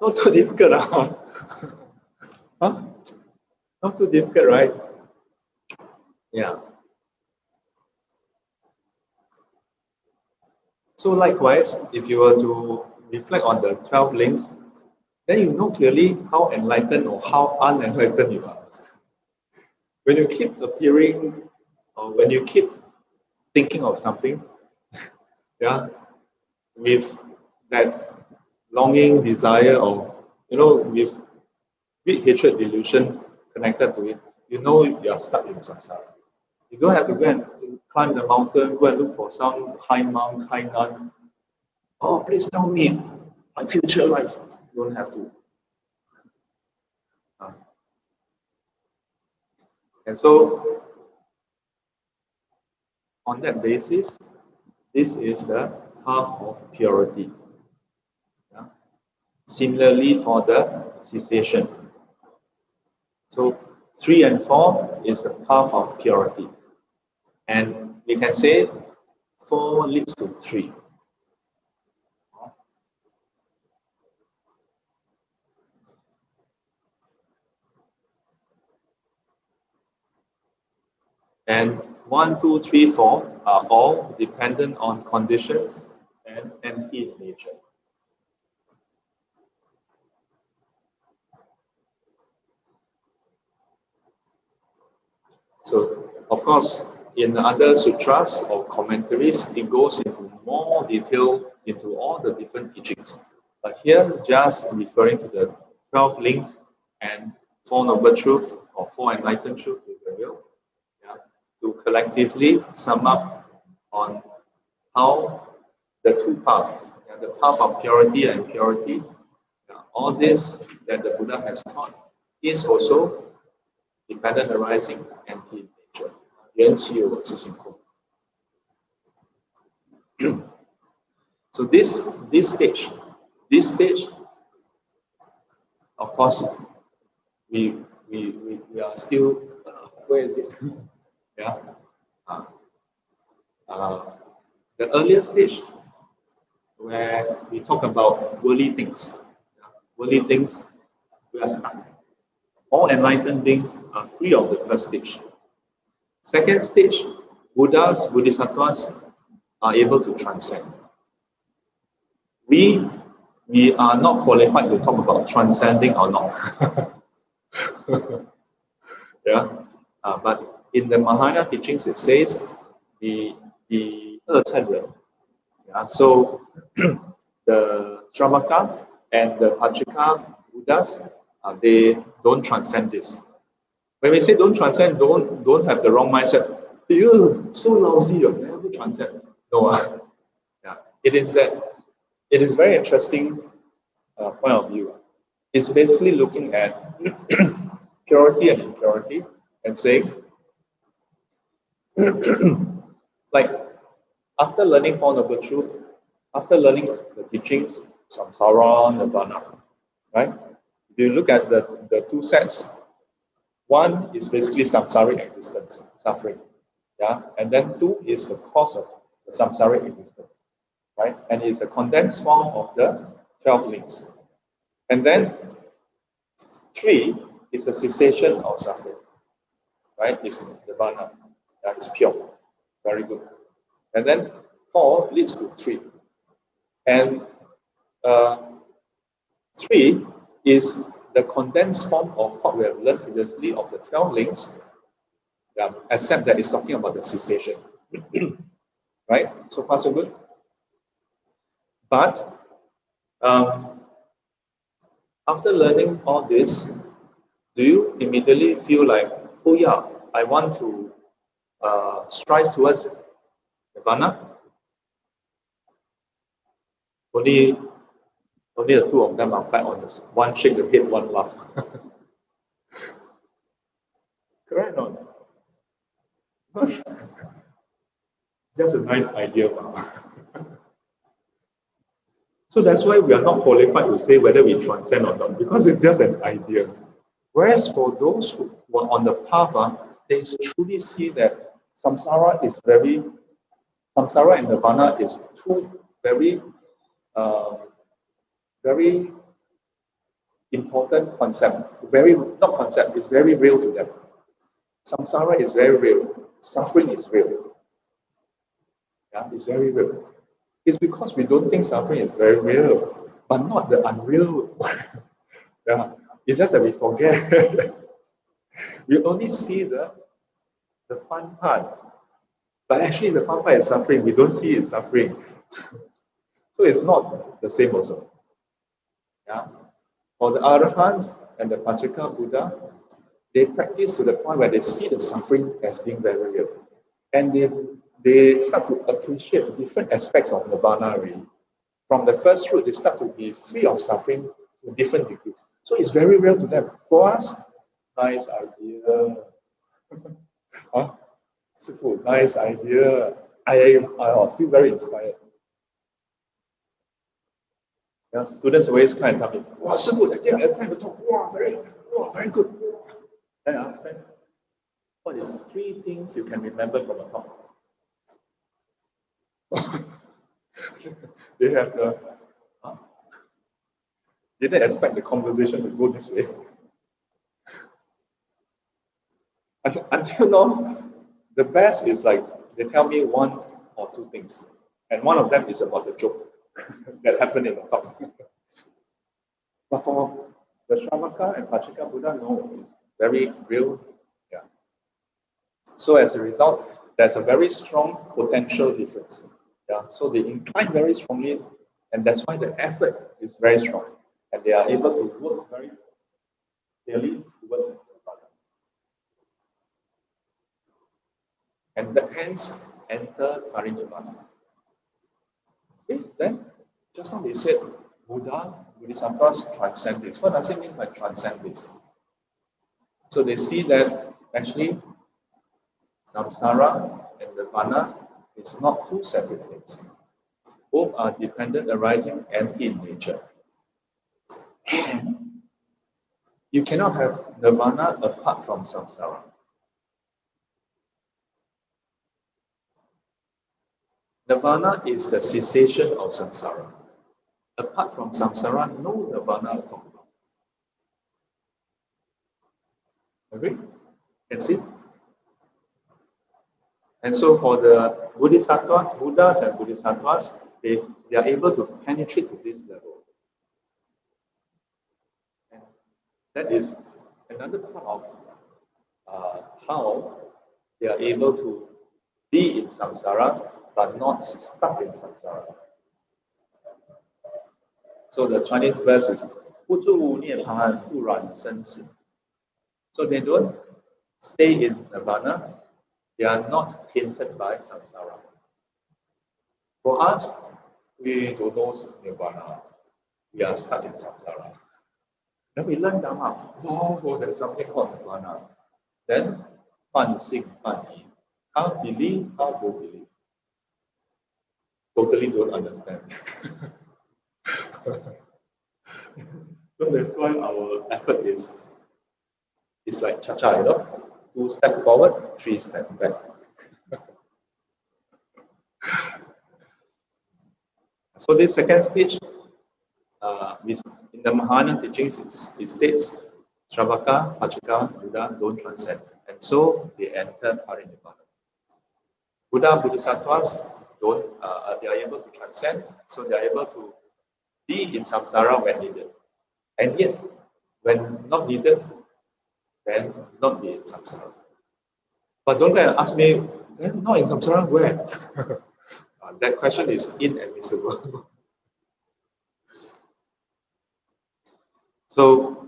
Not too difficult, huh? Not too difficult, right? Yeah. So likewise, if you were to reflect on the 12 links, then you know clearly how enlightened or how unenlightened you are. When you keep appearing, or when you keep thinking of something, yeah, with that longing, desire, or with greed, hatred, delusion connected to it, you know you are stuck in samsara. You don't have to go and climb the mountain, go and look for some high monk, high nun. Oh, please tell me, my future life. You don't have to. And so, on that basis, this is the path of purity. Yeah. Similarly, for the cessation. So, 3 and 4 is the path of purity. And we can say 4 leads to 3. And 1, 2, 3, 4 are all dependent on conditions and empty in nature. So, of course, in other sutras or commentaries, it goes into more detail into all the different teachings. But here, just referring to the 12 links and 4 noble truth or 4 enlightened truth, if you will, yeah, to collectively sum up on how the 2 paths, yeah, the path of purity and impurity, yeah, all this that the Buddha has taught is also dependent arising empty in nature. 缘起有自性空. So this stage, of course, we are still where is it? Yeah, the earlier stage where we talk about worldly things. Yeah? Worldly things, we are stuck. All enlightened beings are free of the first stage. Second stage, Buddhas, Bodhisattvas are able to transcend. We are not qualified to talk about transcending or not. Yeah, but in the Mahayana teachings it says the yeah, so the Shramaka and the Pachika Buddhas, they don't transcend this. When we say don't transcend, don't have the wrong mindset. Ew, so lousy, you'll never transcend. No, yeah, it is very interesting point of view. It's basically looking at purity and impurity and saying, like, after learning Four Noble Truth, after learning the teachings, samsara, nirvana, right? If you look at the 2 sets, one is basically samsaric existence, suffering, yeah, and then 2 is the cause of the samsaric existence, right? And it's a condensed form of the 12 links. And then 3 is a cessation of suffering, right? It's nirvana, yeah, it's pure, very good. And then 4 leads to 3. And 3 is the condensed form of what we have learned previously of the 12 links, except that it's talking about the cessation. Right? So far, so good. But after learning all this, do you immediately feel like, oh yeah, I want to strive towards nirvana? Only the 2 of them are quite honest. One shake the head, one laugh. Correct or not? Just a nice idea. So that's why we are not qualified to say whether we transcend or not, because it's just an idea. Whereas for those who are on the path, they truly see that samsara and nirvana is 2 very, very important concept. Not concept, it's very real to them. Samsara is very real. Suffering is real. Yeah, it's very real. It's because we don't think suffering is very real, but not the unreal. Yeah, it's just that we forget. We only see the fun part, but actually the fun part is suffering. We don't see it suffering, so it's not the same also. Yeah, for the Arahants and the Pachika Buddha, they practice to the point where they see the suffering as being very real, and they start to appreciate different aspects of nirvana really. from the first fruit, they start to be free of suffering to different degrees. So it's very real to them. For us, nice idea. Huh? Nice idea. I feel very inspired. Yeah, students always kind of tell me, wow, so good. Again, at the time to talk, wow, very good. Then I ask them, what is 3 things you can remember from a talk? They have the, didn't expect the conversation to go this way. Until now, the best is like they tell me 1 or 2 things, and one of them is about the joke that happened in the talk. But for the Shravaka and Pachika Buddha, no, it's very real. Yeah. So as a result, there's a very strong potential difference. Yeah. So they incline very strongly, and that's why the effort is very strong, and they are able to work very clearly towards the product. And hence enter parinirvana. Okay, then just now they said Buddha, Bodhisattvas transcend this. What does it mean by transcend this? So they see that actually samsara and nirvana is not 2 separate things. Both are dependent, arising, and in nature. And you cannot have nirvana apart from samsara. Nirvana is the cessation of samsara. Apart from samsara, no nirvana at all. Agree? Can see? And so for the Bodhisattvas, Buddhas and Bodhisattvas, they are able to penetrate to this level. And that is another part of how they are able to be in samsara, but not stuck in samsara. So the Chinese verse is 不住涅槃不染生死. So they don't stay in nirvana, they are not tainted by samsara. For us, we don't know nirvana. We are stuck in samsara. Then we learn Dhamma. Oh, there's something called nirvana. Then, 半信半疑. How believe, how don't believe. Totally don't understand. So that's why our effort is like cha-cha, you know? 2 steps forward, 3 steps back. So this second stage, in the Mahayana teachings, it states Shravaka, Pachika, Buddha don't transcend. And so they enter parinirvana. Buddha, Bodhisattvas they are able to transcend, so they are able to be in samsara when needed. And yet, when not needed, then not be in samsara. But don't ask me, then not in samsara where? That question is inadmissible. So,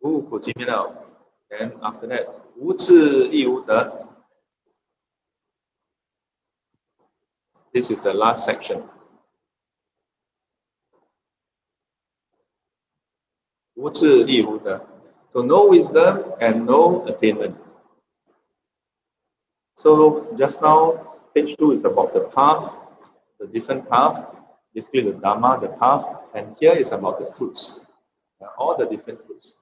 无苦集灭道, then after that, 无智亦无得. This is the last section. 无智亦无得. So no wisdom and no attainment. So just now, stage 2 is about the path, the different path, basically the Dhamma, the path, and here is about the fruits, all the different fruits.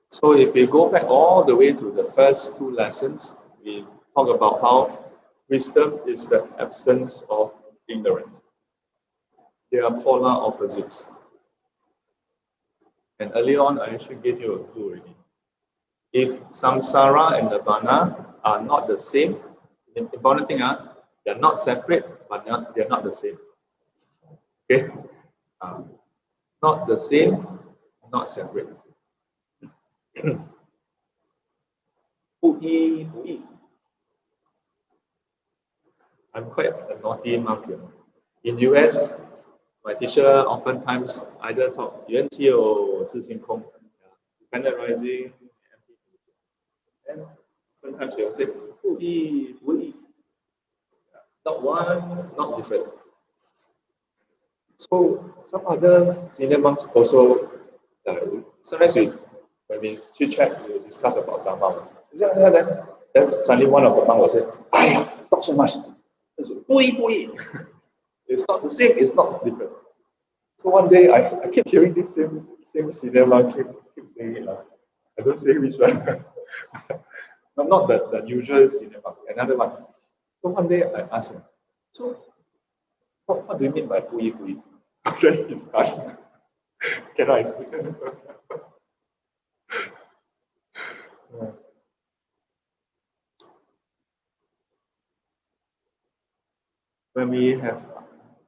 So if we go back all the way to the first 2 lessons, we talk about how wisdom is the absence of ignorance. They are polar opposites. And earlier on, I actually gave you a clue already. If samsara and nirvana are not the same, the important thing is they are not separate, but they are not the same. Okay? Not the same, not separate. 不依不异. I'm quite a naughty monk, you know. In US, my teacher oftentimes either talk 缘起有自性空, dependent arising, empty. And sometimes they will say, we, not one, not different. So some other senior monks also, sometimes when we chit chat, we discuss about Dharma. Then suddenly one of the monks will say, "Aiyah, talk so much." It's not the same, it's not different. So one day I keep hearing this same senior monk keep saying it. I don't say which one. not the usual senior monk, another one. So one day I asked him, so what do you mean by pui? Then he started. Cannot explain. Yeah. When we have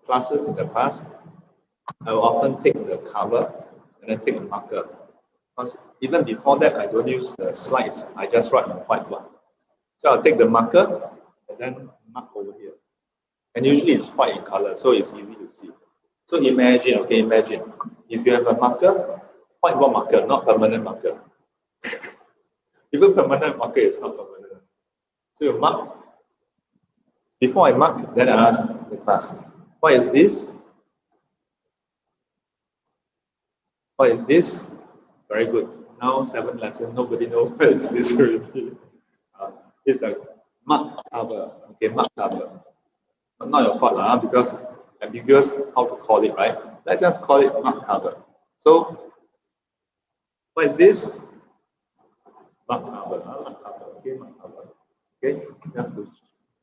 classes in the past, I will often take the cover and then take a marker. Because even before that, I don't use the slides. I just write on whiteboard. So I'll take the marker and then mark over here. And usually it's white in color, so it's easy to see. So imagine, if you have a marker, whiteboard marker, not permanent marker. Even permanent marker is not permanent. So you mark. Before I mark, then I ask the class, what is this? What is this? Very good. Now 7 lessons, nobody knows what is this already. It's a mark cover. Okay, mark cover. But not your fault, because ambiguous how to call it, right? Let's just call it mark cover. So, what is this? Mark cover. Mark cover. Okay, mark cover. Okay, just to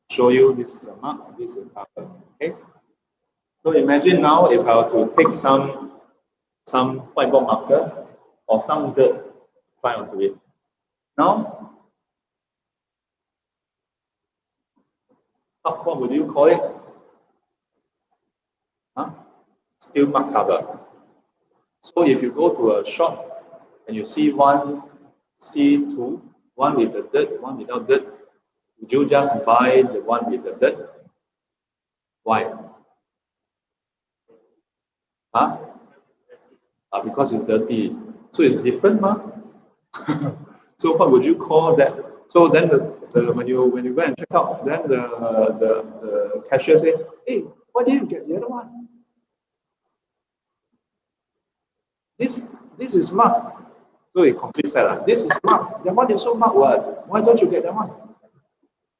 show you this is a mark, this is a cover. Okay. So imagine now if I were to take some whiteboard marker or some dirt, apply onto it. Now, what would you call it? Still mark cover. So if you go to a shop and you see two, one with the dirt, one without dirt, would you just buy the one with the dirt? Why? Because it's dirty. So it's different, So what would you call that? So then when you go and check out, then the cashier say, "Hey, why did you get the other one? This is marked." So he completely said, "This is marked. That one is so marked. What? Why don't you get that one?"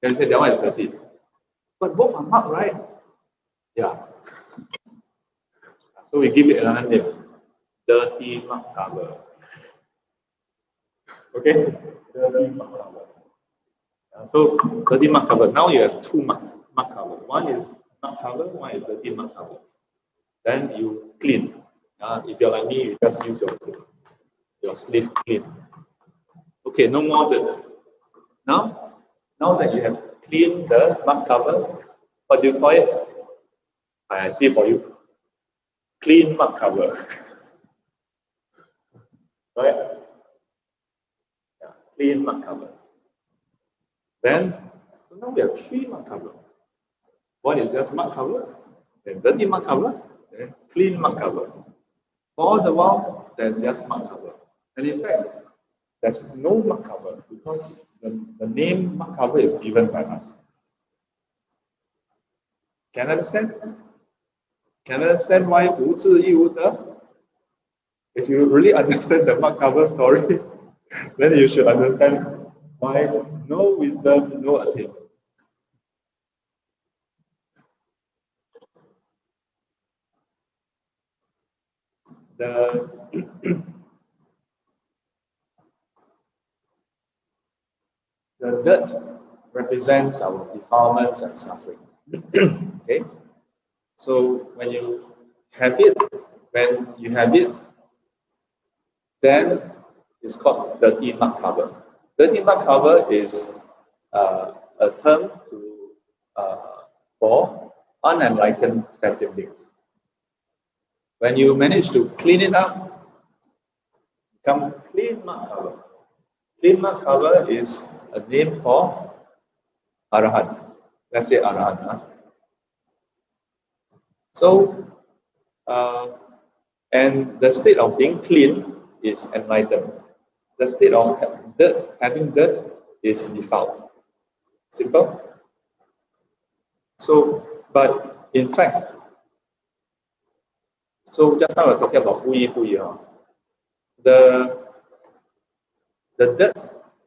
Then he said, "That one is dirty." But both are marked, right? Yeah. So we give it another name, dirty mark cover. Okay, dirty mark cover. So dirty mark cover. Now you have two mark cover. One is mark cover, one is dirty mark cover. Then you clean. If you're like me, you just use your sleeve clean. Okay, no more dirt. Now that you have cleaned the mark cover, what do you call it? I see for you. Clean mark cover. Right? Yeah, clean mark cover. Then, so now we have 3 mark cover. One is just mark cover, then dirty mark cover, then clean mark cover. All the while, there's just mark cover. And in fact, there's no mark cover because the name mark cover is given by us. Can you understand? Can you understand why 无智亦无德? If you really understand the mark cover story, then you should understand why no wisdom, no attainment. The dirt represents our defilements and suffering. Okay? So when you have it, then it's called dirty mark cover. Dirty mark cover is a term for unenlightened sentient beings. When you manage to clean it up, become clean mark cover. Clean mark cover is a name for Arahant. Let's say Arahant. So, and the state of being clean is enlightened. The state of having dirt is default. Simple. So, but in fact, so just now we're talking about 不一不一, the dirt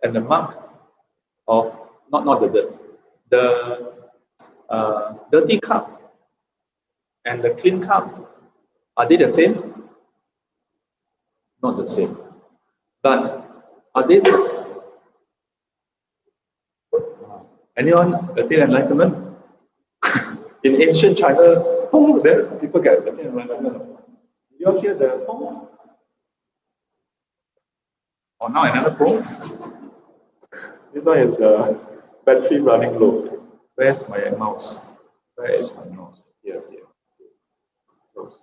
and the mark, or not the dirt, the dirty cup and the clean cup, are they the same? Not the same. But are they? Anyone attain enlightenment? In ancient China, oh, then people get attain enlightenment. You all hear the oh? Oh, now another problem. This one is the battery running low. Where's my mouse? Where is my mouse? Here. Close.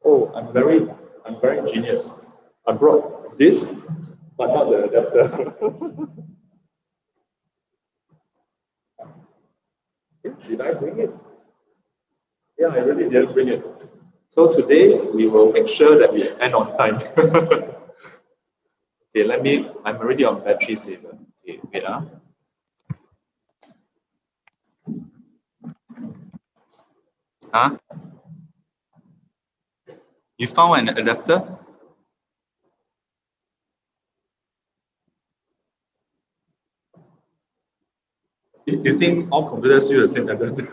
Oh, I'm very genius. I brought this, but not the adapter. Did I bring it? Yeah, I really didn't bring it. So today we will make sure that we end on time. Okay, I'm already on battery saver. Okay, wait. Huh? You found an adapter? You think all computers use the same adapter?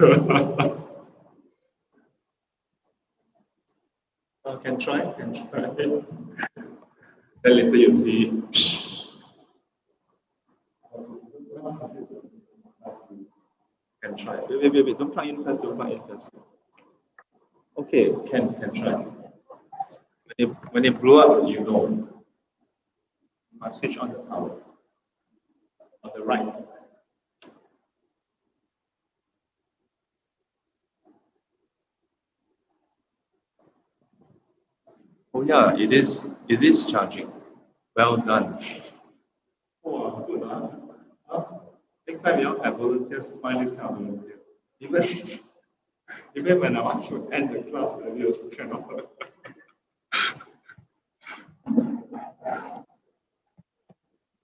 Can try. Then later you see. Can try. Wait. Don't plug in first. Okay, can try. When it blew up, you know. You must switch on the power. On the right. Oh yeah, it is charging. Well done. Oh, good, huh? Next time you have volunteers, find this kind of volunteer. Even when I want to end the class, you also cannot.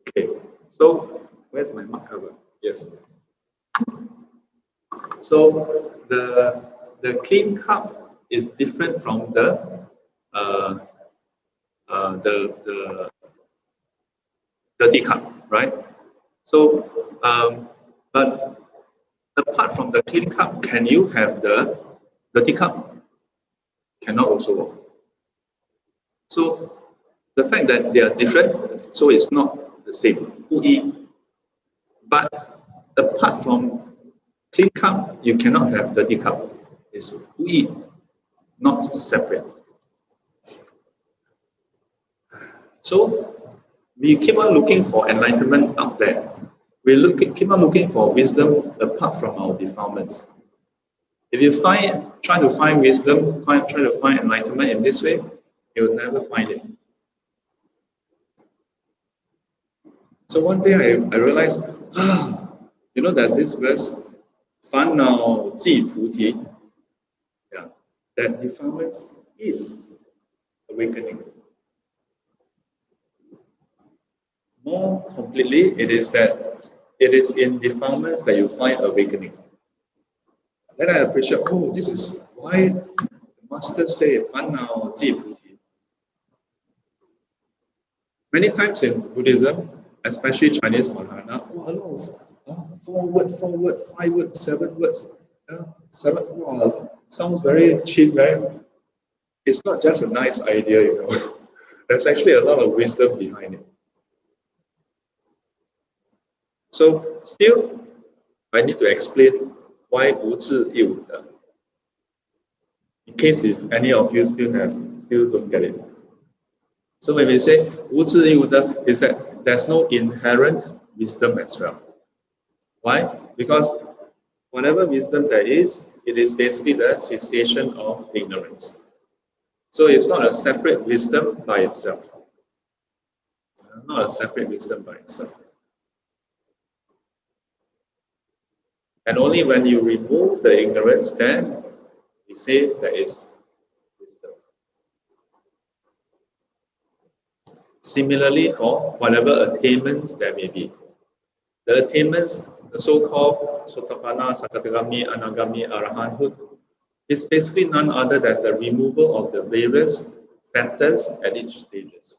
Okay, so where's my mark cover? Yes. So the clean cup is different from the dirty cup, right? So, but apart from the clean cup, can you have the dirty cup? Cannot also work. So the fact that they are different, so it's not the same. 不一. But apart from clean cup, you cannot have dirty cup. It's 不一, not separate. So we keep on looking for enlightenment out there. We keep on looking for wisdom apart from our defilements. If you try to find wisdom, try to find enlightenment in this way, you'll never find it. So one day I realized, there's this verse, 烦恼即菩提. Yeah, that defilement is awakening. More completely, it is in defilements that you find awakening. Then I appreciate, this is why the master say 烦恼即菩提. Many times in Buddhism, especially Chinese Mahayana, a lot of 4 words, 5 words, 7 words. 7 sounds very cheap, right? It's not just a nice idea, There's actually a lot of wisdom behind it. So still, I need to explain why 无智亦无得. In case if any of you still don't get it. So when we say 无智亦无得, is that there's no inherent wisdom as well. Why? Because whatever wisdom there is, it is basically the cessation of ignorance. So it's not a separate wisdom by itself. Not a separate wisdom by itself. And only when you remove the ignorance, then we say there is wisdom. Similarly, for whatever attainments there may be, the attainments, the so-called Sotapanna, Sakadagami, Anagami, Arahanthood, is basically none other than the removal of the various factors at each stages.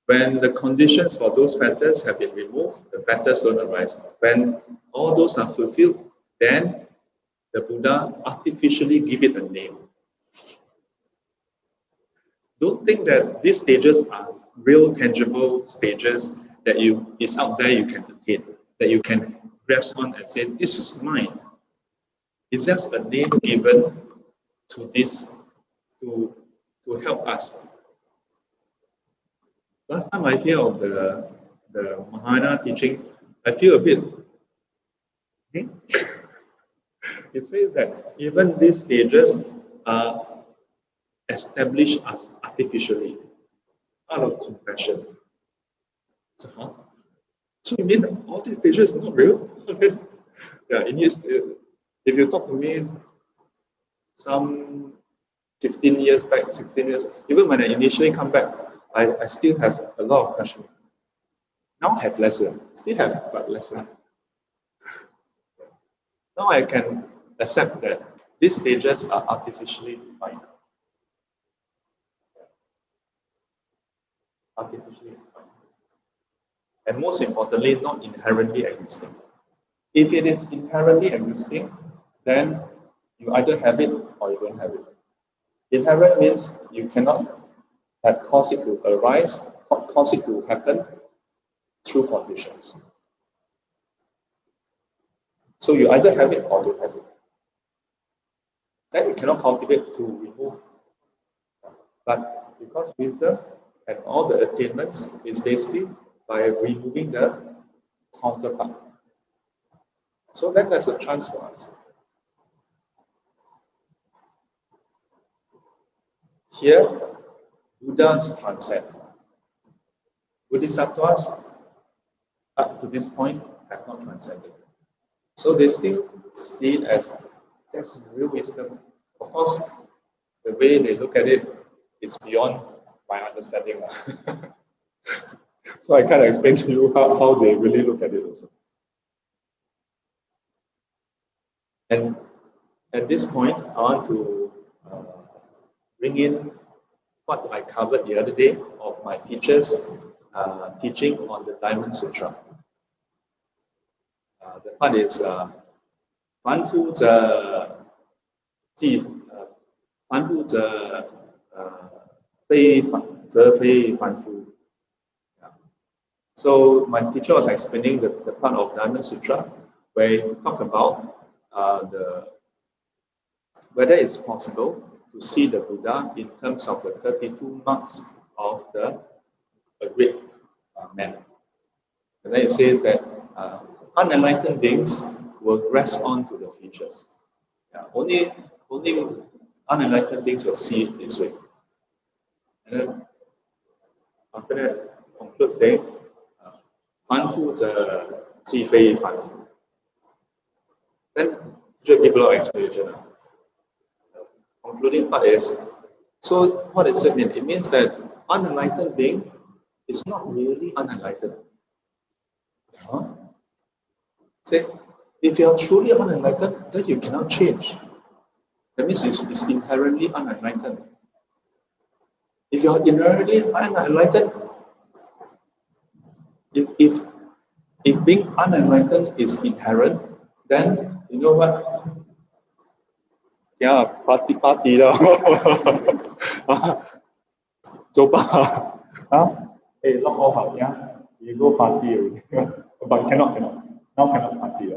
When the conditions for those factors have been removed, the factors don't arise. When all those are fulfilled, then the Buddha artificially give it a name. Don't think that these stages are real tangible stages that is out there you can attain, that you can grasp on and say, this is mine. It's just a name given to this to help us. Last time I hear of the Mahayana teaching, I feel a bit. It says that even these stages are established as artificially out of compassion. So, huh? So you mean that all these stages are not real? Yeah, if you talk to me some 15 years back, 16 years, even when I initially come back, I still have a lot of questions. Now I have lesser, still have, but lesser. Now I can accept that these stages are artificially defined. Artificially defined. And most importantly, not inherently existing. If it is inherently existing, then you either have it or you don't have it. Inherent means you cannot have caused it to arise, cause it to happen through conditions. So you either have it or don't have it. Then you cannot cultivate to remove. But because wisdom and all the attainments is basically by removing the counterpart. So then there's a chance for us. Here, Buddhas transcend. Bodhisattvas, up to this point, have not transcended. So they still see it as that's real wisdom. Of course, the way they look at it is beyond my understanding. So I can't explain to you how they really look at it also. And at this point, I want to bring in what I covered the other day of my teacher's teaching on the Diamond Sutra. The part is 凡夫者即凡夫者非凡夫. So my teacher was explaining the part of Diamond Sutra where he talked about whether it's possible to see the Buddha in terms of the 32 marks of a great man. And then it says that unenlightened beings will grasp onto the features. Yeah, only unenlightened beings will see it this way. And then after that, conclude saying, 凡夫者既非凡夫. Then just give a lot of explanation. Concluding part is, so what does it mean? It means that unenlightened being is not really unenlightened. Huh? Say, if you are truly unenlightened, then you cannot change. That means it's inherently unenlightened. If you are inherently unenlightened, if being unenlightened is inherent, then you know what? Yeah, party lah. Coba. Hey, lock off. Yeah, you go party already. But cannot. Now cannot party.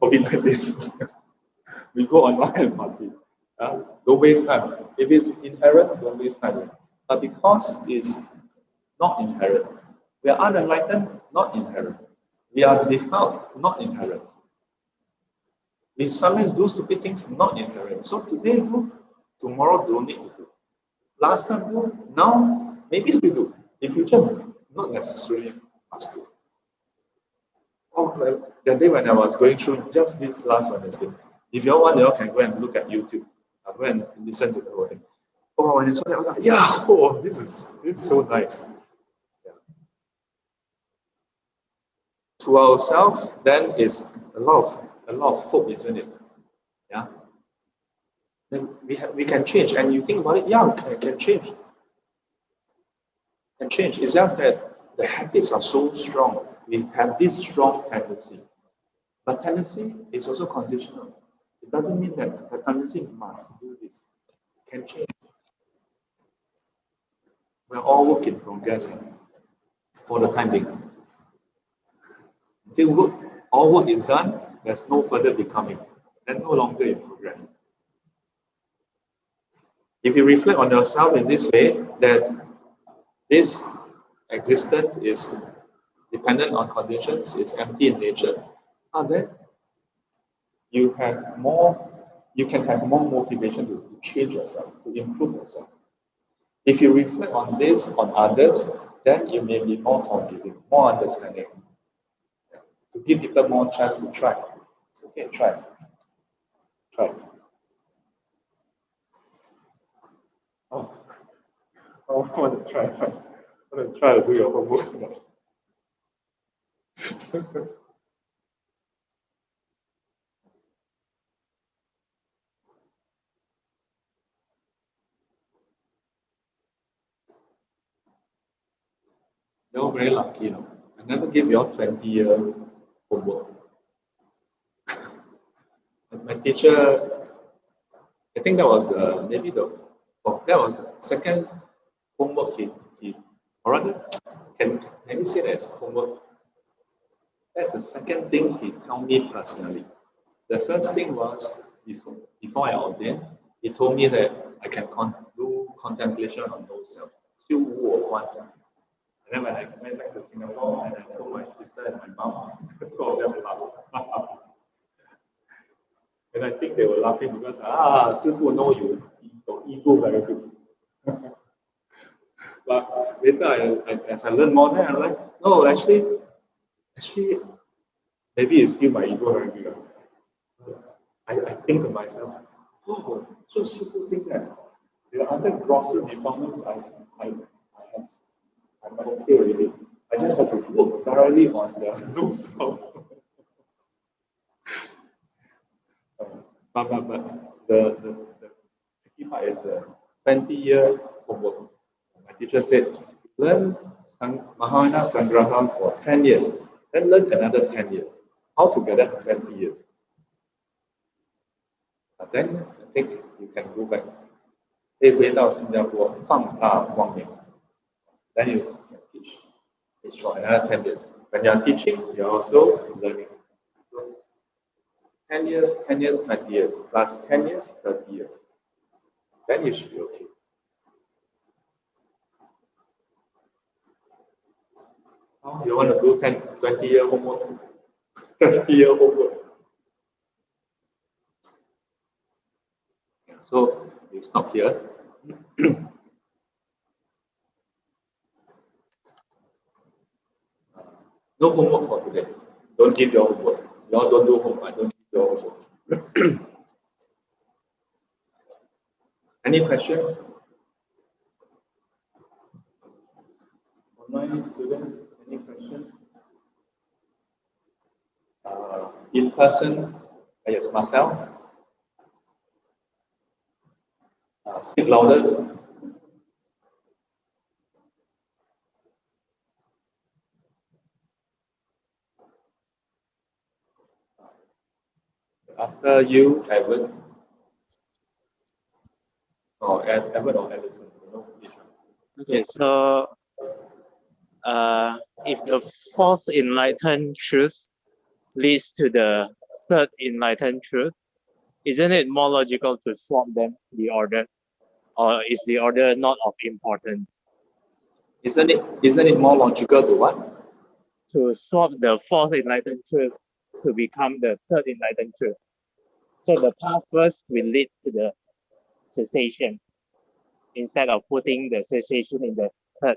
COVID-19. We go online and party. Don't waste time. If it's inherent, don't waste time. But because it's not inherent, we are unenlightened, not inherent. We are defiled, not inherent. We sometimes do stupid things, not inherent. So today do, tomorrow don't need to do. Last time do, now maybe still do. In future, not necessarily must do. Oh, the day when I was going through just this last Wednesday, If you all want, you all can go and look at YouTube. I'll go and listen to the whole thing. Oh, when I saw that, I was like, yeah, oh, this is so nice. Yeah. To ourselves, then is a lot of hope, isn't it? Yeah. Then we can change, and you think about it, yeah, can change. Can change. It's just that the habits are so strong. We have this strong tendency, but tendency is also conditional. It doesn't mean that the tendency must do this. It can change. We're all work in progress for the time being. Until all work is done, there's no further becoming, and no longer in progress. If you reflect on yourself in this way, that this existence is dependent on conditions, it's empty in nature, then you can have more motivation to change yourself, to improve yourself. If you reflect on this, on others, then you may be more forgiving, more understanding. To give people more chance to try. It's okay, try. Oh, I want to try. I want to try to do your homework. You're very lucky, no? I never give you all 20-year homework. My teacher, I think that was that was the second homework or rather, can you say that as homework? That's the second thing he told me personally. The first thing was, before I ordained, he told me that I can do contemplation on no self. And then when I went back to Singapore and I told my sister and my mom, two of them laughed. And I think they were laughing because, Sifu know you, your ego very good. But later, as I learned more, then I'm like, no, actually, maybe it's still my ego very good. I think to myself, oh, so Sifu think that the other grosser deformance I'm okay already. I just have to look thoroughly on the no self. But the key part is the 20-year homework. My teacher said, learn Mahayana Sangraha for 10 years, then learn another 10 years. Altogether 20 years. But then I think you can go back. 可以回到新加坡放大光明. Then you can teach for another 10 years. When you're teaching, you're also learning. So 10 years, 20 years, plus 10 years, 30 years. Then you should be okay. Oh, you want to do 20-year homework? 30-year homework. So you stop here. No homework for today. Don't give your homework. You all don't do homework. Don't give your homework. Any questions? Online students, any questions? In person, yes, Marcel. Speak louder. After you, Edward. Or Edward or Edison. Okay, so if the fourth enlightened truth leads to the third enlightened truth, isn't it more logical to swap them, the order? Or is the order not of importance? Isn't it more logical to what? To swap the fourth enlightened truth to become the third enlightened truth. So the path first will lead to the cessation instead of putting the cessation in the third.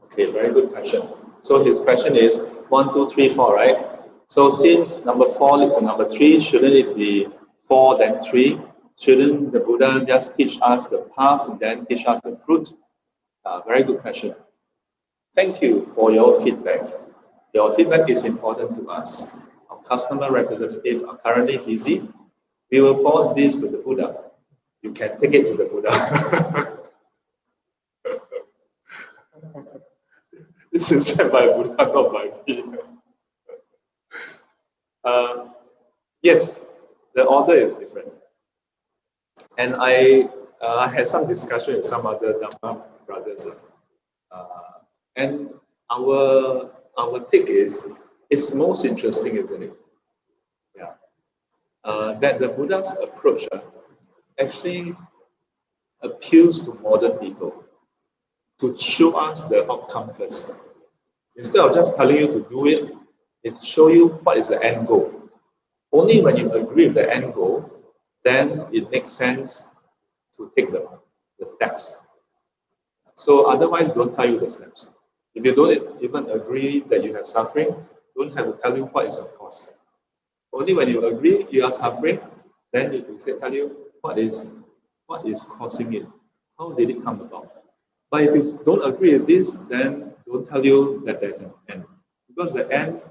Okay, very good question. So his question is 1, 2, 3, 4, right? So since number 4 lead to number 3, shouldn't it be 4 then 3? Shouldn't the Buddha just teach us the path and then teach us the fruit? Very good question. Thank you for your feedback. Your feedback is important to us. Our customer representatives are currently busy. We will forward this to the Buddha. You can take it to the Buddha. This is said by Buddha, not by me. Yes, the order is different. And I had some discussion with some other Dhamma brothers. And our take is, it's most interesting, isn't it? Yeah. That the Buddha's approach actually appeals to modern people to show us the outcome first. Instead of just telling you to do it, it's show you what is the end goal. Only when you agree with the end goal, then it makes sense to take the steps. So otherwise, don't tell you the steps. If you don't even agree that you have suffering, don't have to tell you what is your cause. Only when you agree you are suffering, then it will tell you what is causing it. How did it come about? But if you don't agree with this, then don't tell you that there's an end. Because the end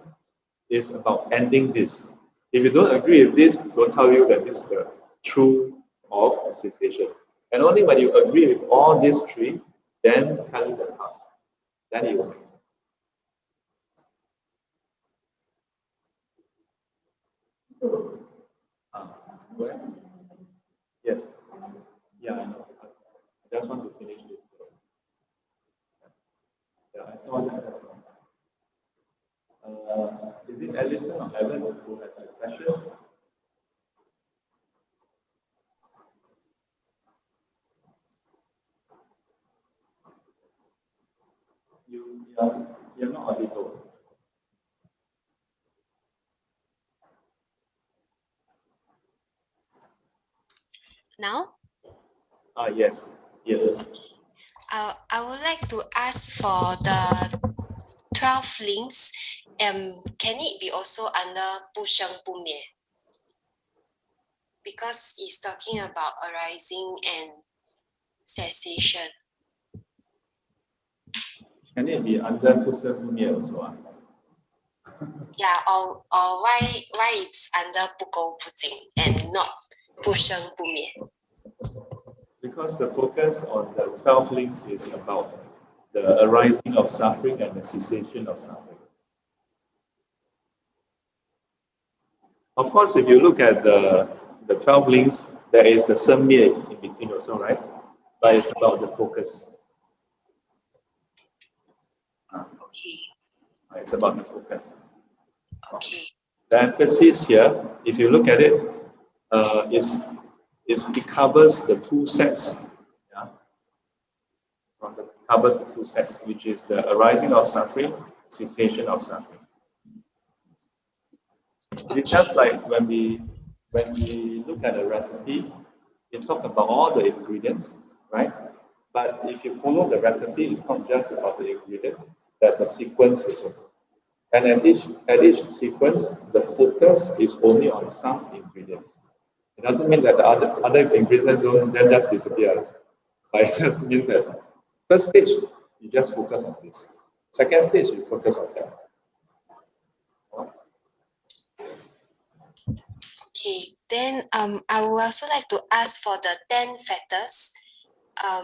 is about ending this. If you don't agree with this, don't tell you that this is the truth of cessation. And only when you agree with all these three, then tell you the path. Then it will make sense. Where? Yes. Yeah, I know. I just want to finish this. Yeah, I saw that. Is it Alison or Evan who has a question? You're not audible. Now? Yes. Yes. I would like to ask for the 12 links. Can it be also under 不生不灭? Because it's talking about arising and cessation. Can it be under 不生不灭 also? Yeah, or why it's under 不垢不净 and not 不生不灭? Because the focus on the 12 links is about the arising of suffering and the cessation of suffering. Of course, if you look at the 12 links, there is the 生灭 in between also, right? But it's about the focus. Okay. It's about the focus. Okay. The emphasis here, if you look at it, it covers the two sets. Yeah? It covers the two sets, which is the arising of suffering, cessation of suffering. It's just like when we look at a recipe, it talks about all the ingredients, right? But if you follow the recipe, it's not just about the ingredients. There's a sequence also. And at each sequence, the focus is only on some ingredients. It doesn't mean that the other ingredients don't then just disappear. But it just means that first stage, you just focus on this. Second stage, you focus on that. Okay, then I would also like to ask for the 10 fetters.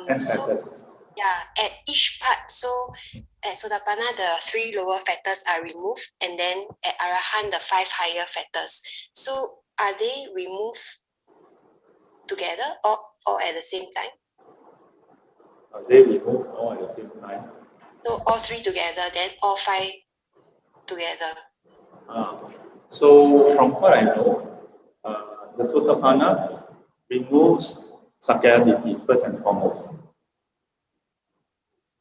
10 so fetters. yeah, at each part, so at Sotapanna, the 3 lower fetters are removed, and then at Arahant, the 5 higher fetters. So are they removed together or at the same time? Are they removed all at the same time? So all 3 together, then all 5 together. So from what I know, the Sotapanna removes Sakkayaditthi first and foremost.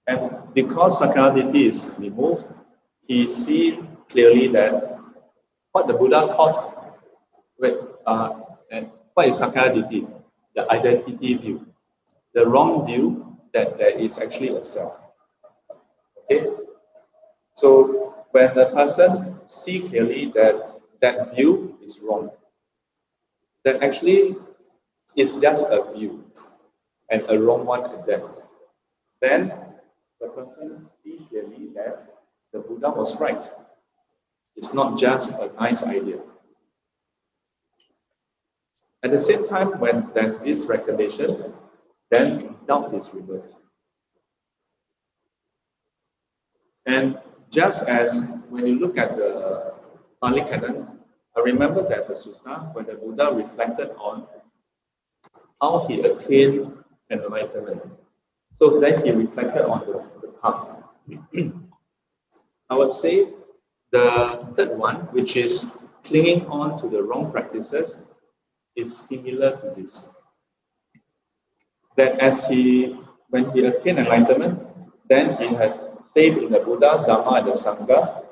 And because Sakkayaditthi is removed, he sees clearly that what the Buddha taught, and what is Sakkayaditthi? The identity view, the wrong view that there is actually a self. Okay? So when the person see clearly that that view is wrong, that actually it's just a view and a wrong one at that, then the person see clearly that the Buddha was right. It's not just a nice idea. At the same time, when there's this recognition, then doubt is removed. And just as when you look at the Pali Canon, I remember there's a sutta where the Buddha reflected on how he attained enlightenment. So then he reflected on the path. I would say the third one, which is clinging on to the wrong practices, is similar to this. That when he attained enlightenment, then he had faith in the Buddha, Dhamma, and the Sangha.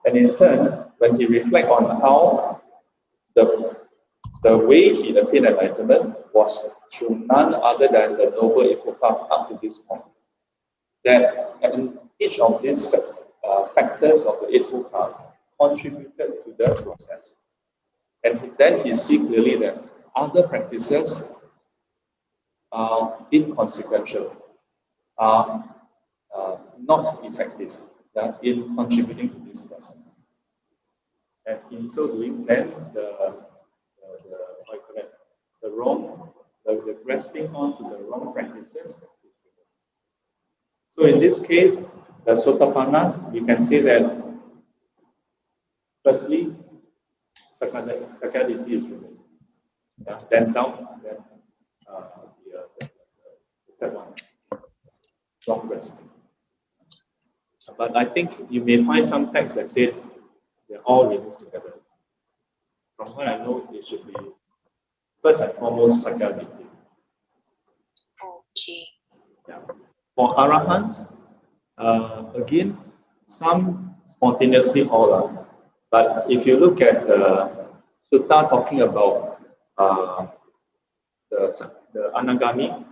And in turn, when he reflects on how the way he attained enlightenment was through none other than the Noble Eightfold Path up to this point. That in each of these factors of the Eightfold Path contributed to the process. And then he sees clearly that other practices are inconsequential, are not effective in contributing to this process. And in so doing, then the grasping onto the wrong practices. So in this case, the Sotapanna, we can say that firstly, sakkayaditthi is removed. Then doubt, then the third one, wrong grasping. But I think you may find some texts that say they're all removed together. From what I know, it should be first and foremost sakkayaditthi. Okay. Yeah. For arahants, again, some spontaneously all are. But if you look at the sutta talking about the anagami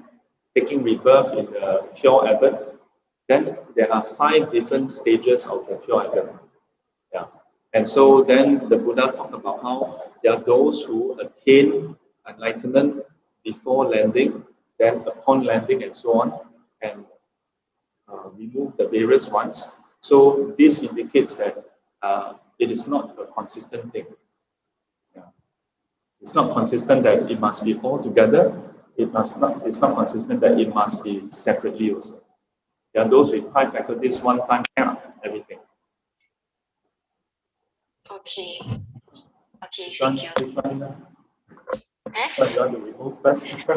taking rebirth in the pure abbot, then there are 5 different stages of the pure abbot. Yeah. And so then the Buddha talked about how there are those who attain enlightenment before landing, then upon landing and so on, and remove the various ones. So this indicates that it is not a consistent thing. Yeah. It's not consistent that it must be all together. It's not consistent that it must be separately also. There are those with 5 faculties, one time, everything. Okay. Okay, thank you. Which one you want to remove first?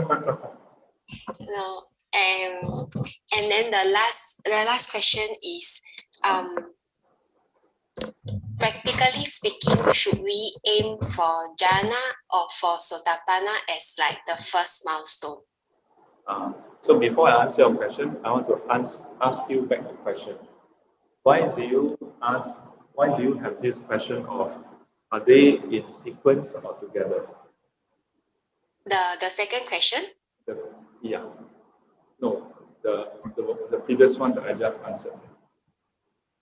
No. And then the last question is, practically speaking, should we aim for jhana or for sotapanna as like the first milestone? So before I answer your question, I want to ask you back the question. Why do you have this question of are they in sequence or together? The second question? Yeah. No, the previous one that I just answered.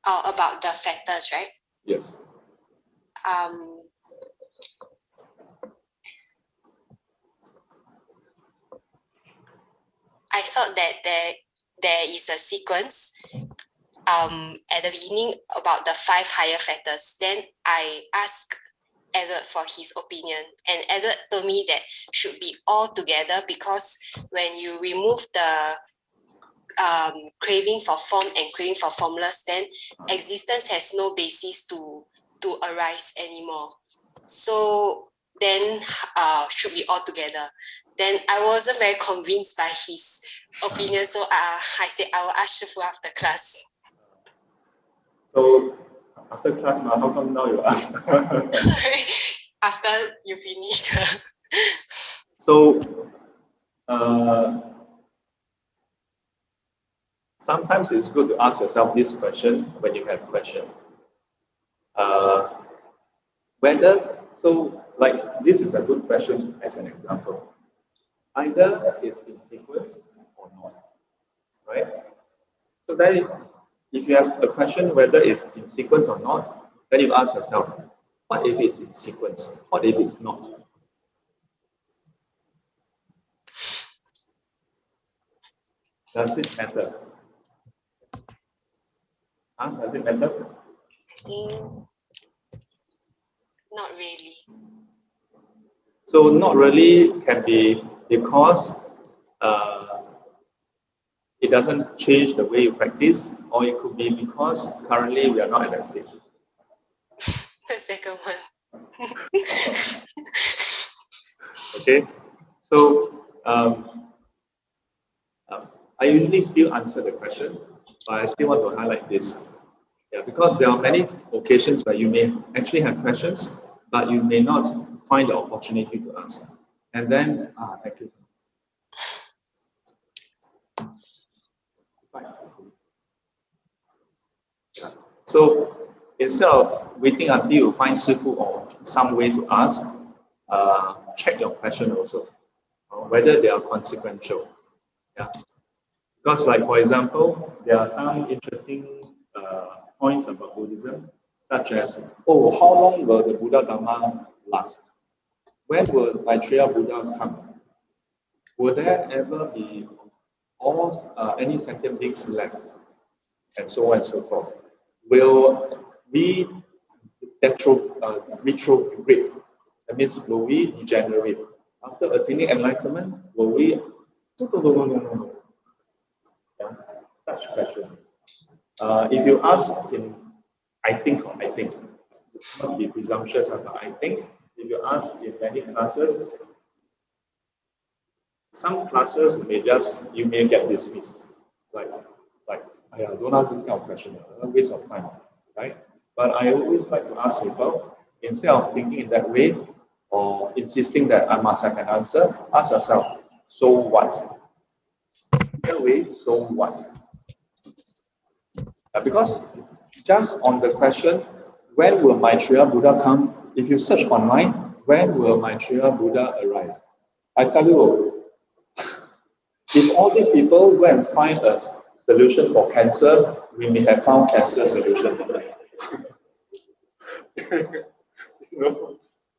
Oh, about the factors, right? Yes. I thought that there is a sequence at the beginning about the 5 higher factors. Then I asked Edward for his opinion, and Edward told me that should be all together, because when you remove the craving for form and craving for formulas, then existence has no basis to arise anymore. So then should be all together. Then I wasn't very convinced by his opinion, so I said I will ask Shifu after class. So after class, how come now you ask? After you finish. So sometimes it's good to ask yourself this question when you have question. This is a good question as an example. Either it's in sequence or not, right? So that if you have a question whether it's in sequence or not, then you ask yourself, what if it's in sequence? What if it's not? Does it matter? Does it matter? Not really. So not really can be because it doesn't change the way you practice, or it could be because currently we are not at that stage. The second one. Okay, so I usually still answer the question, but I still want to highlight this. Yeah, because there are many occasions where you may actually have questions, but you may not find the opportunity to ask. And then, thank you. Yeah. So instead of waiting until you find Shifu or some way to ask, check your question also, whether they are consequential. Yeah. Because like, for example, there are some interesting points about Buddhism, such as, oh, how long will the Buddha Dhamma last? When will Maitreya Buddha come? Will there ever be any sentient beings left? And so on and so forth. Will we retrograde? That means, will we degenerate? After attaining enlightenment, will we? No. Yeah, such questions. If you ask in I think, not to be presumptuous, but I think, if you ask in many classes, some classes you may get dismissed. Like, don't ask this kind of question, a waste of time, right? But I always like to ask people, instead of thinking in that way, or insisting that I must have an answer, ask yourself, so what? Either way, so what? Because just on the question, when will Maitreya Buddha come? If you search online, when will Maitreya Buddha arise? I tell you, if all these people go and find a solution for cancer, we may have found cancer solution.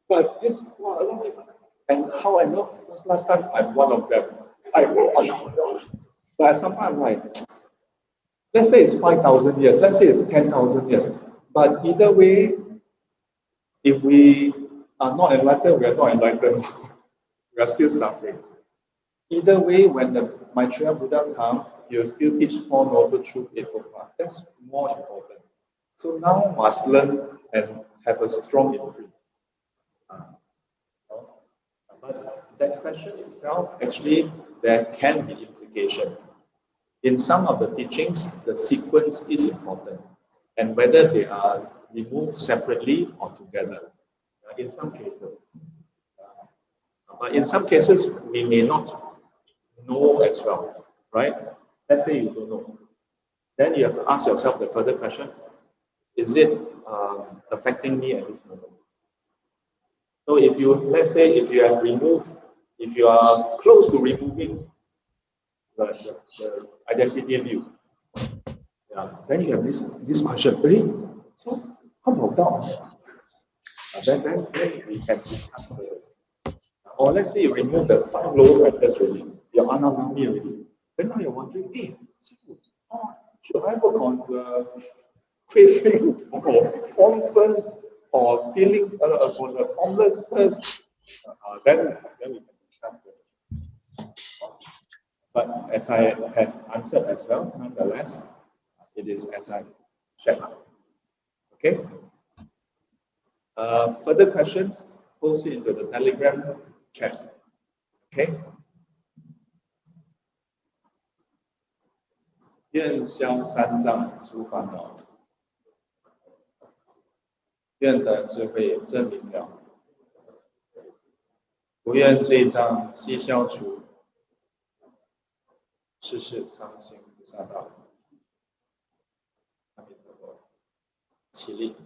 But this, and how I know? Because last time I'm one of them. But sometimes I'm like, let's say it's 5,000 years, let's say it's 10,000 years. But either way, if we are not enlightened, we are not enlightened. We are still suffering. Either way, when the Maitreya Buddha comes, he will still teach Four Noble Truths, Eightfold Path. That's more important. So now must learn and have a strong imprint. But that question itself, actually, there can be implication. In some of the teachings, the sequence is important, and whether they are removed separately or together. In some cases. But in some cases, we may not know as well, right? Let's say you don't know. Then you have to ask yourself the further question, is it affecting me at this moment? So if you, let's say, if you are close to removing the identity view, yeah, then you have this question, hey, so how about that? Then we can discuss further. Or let's say you remove the 5 lower factors already, your anamami already. Then now you're wondering, hey, should I work on the craving or formless or feeling for the formless first? Then we can discuss it. But as I have answered as well, nonetheless, it is as I shared. Okay? Further questions, post it into the Telegram chat. Okay? 愿消三障诸烦恼，愿得智慧真明了，不愿罪障悉消除，世世常行菩萨道。阿弥陀佛，起立。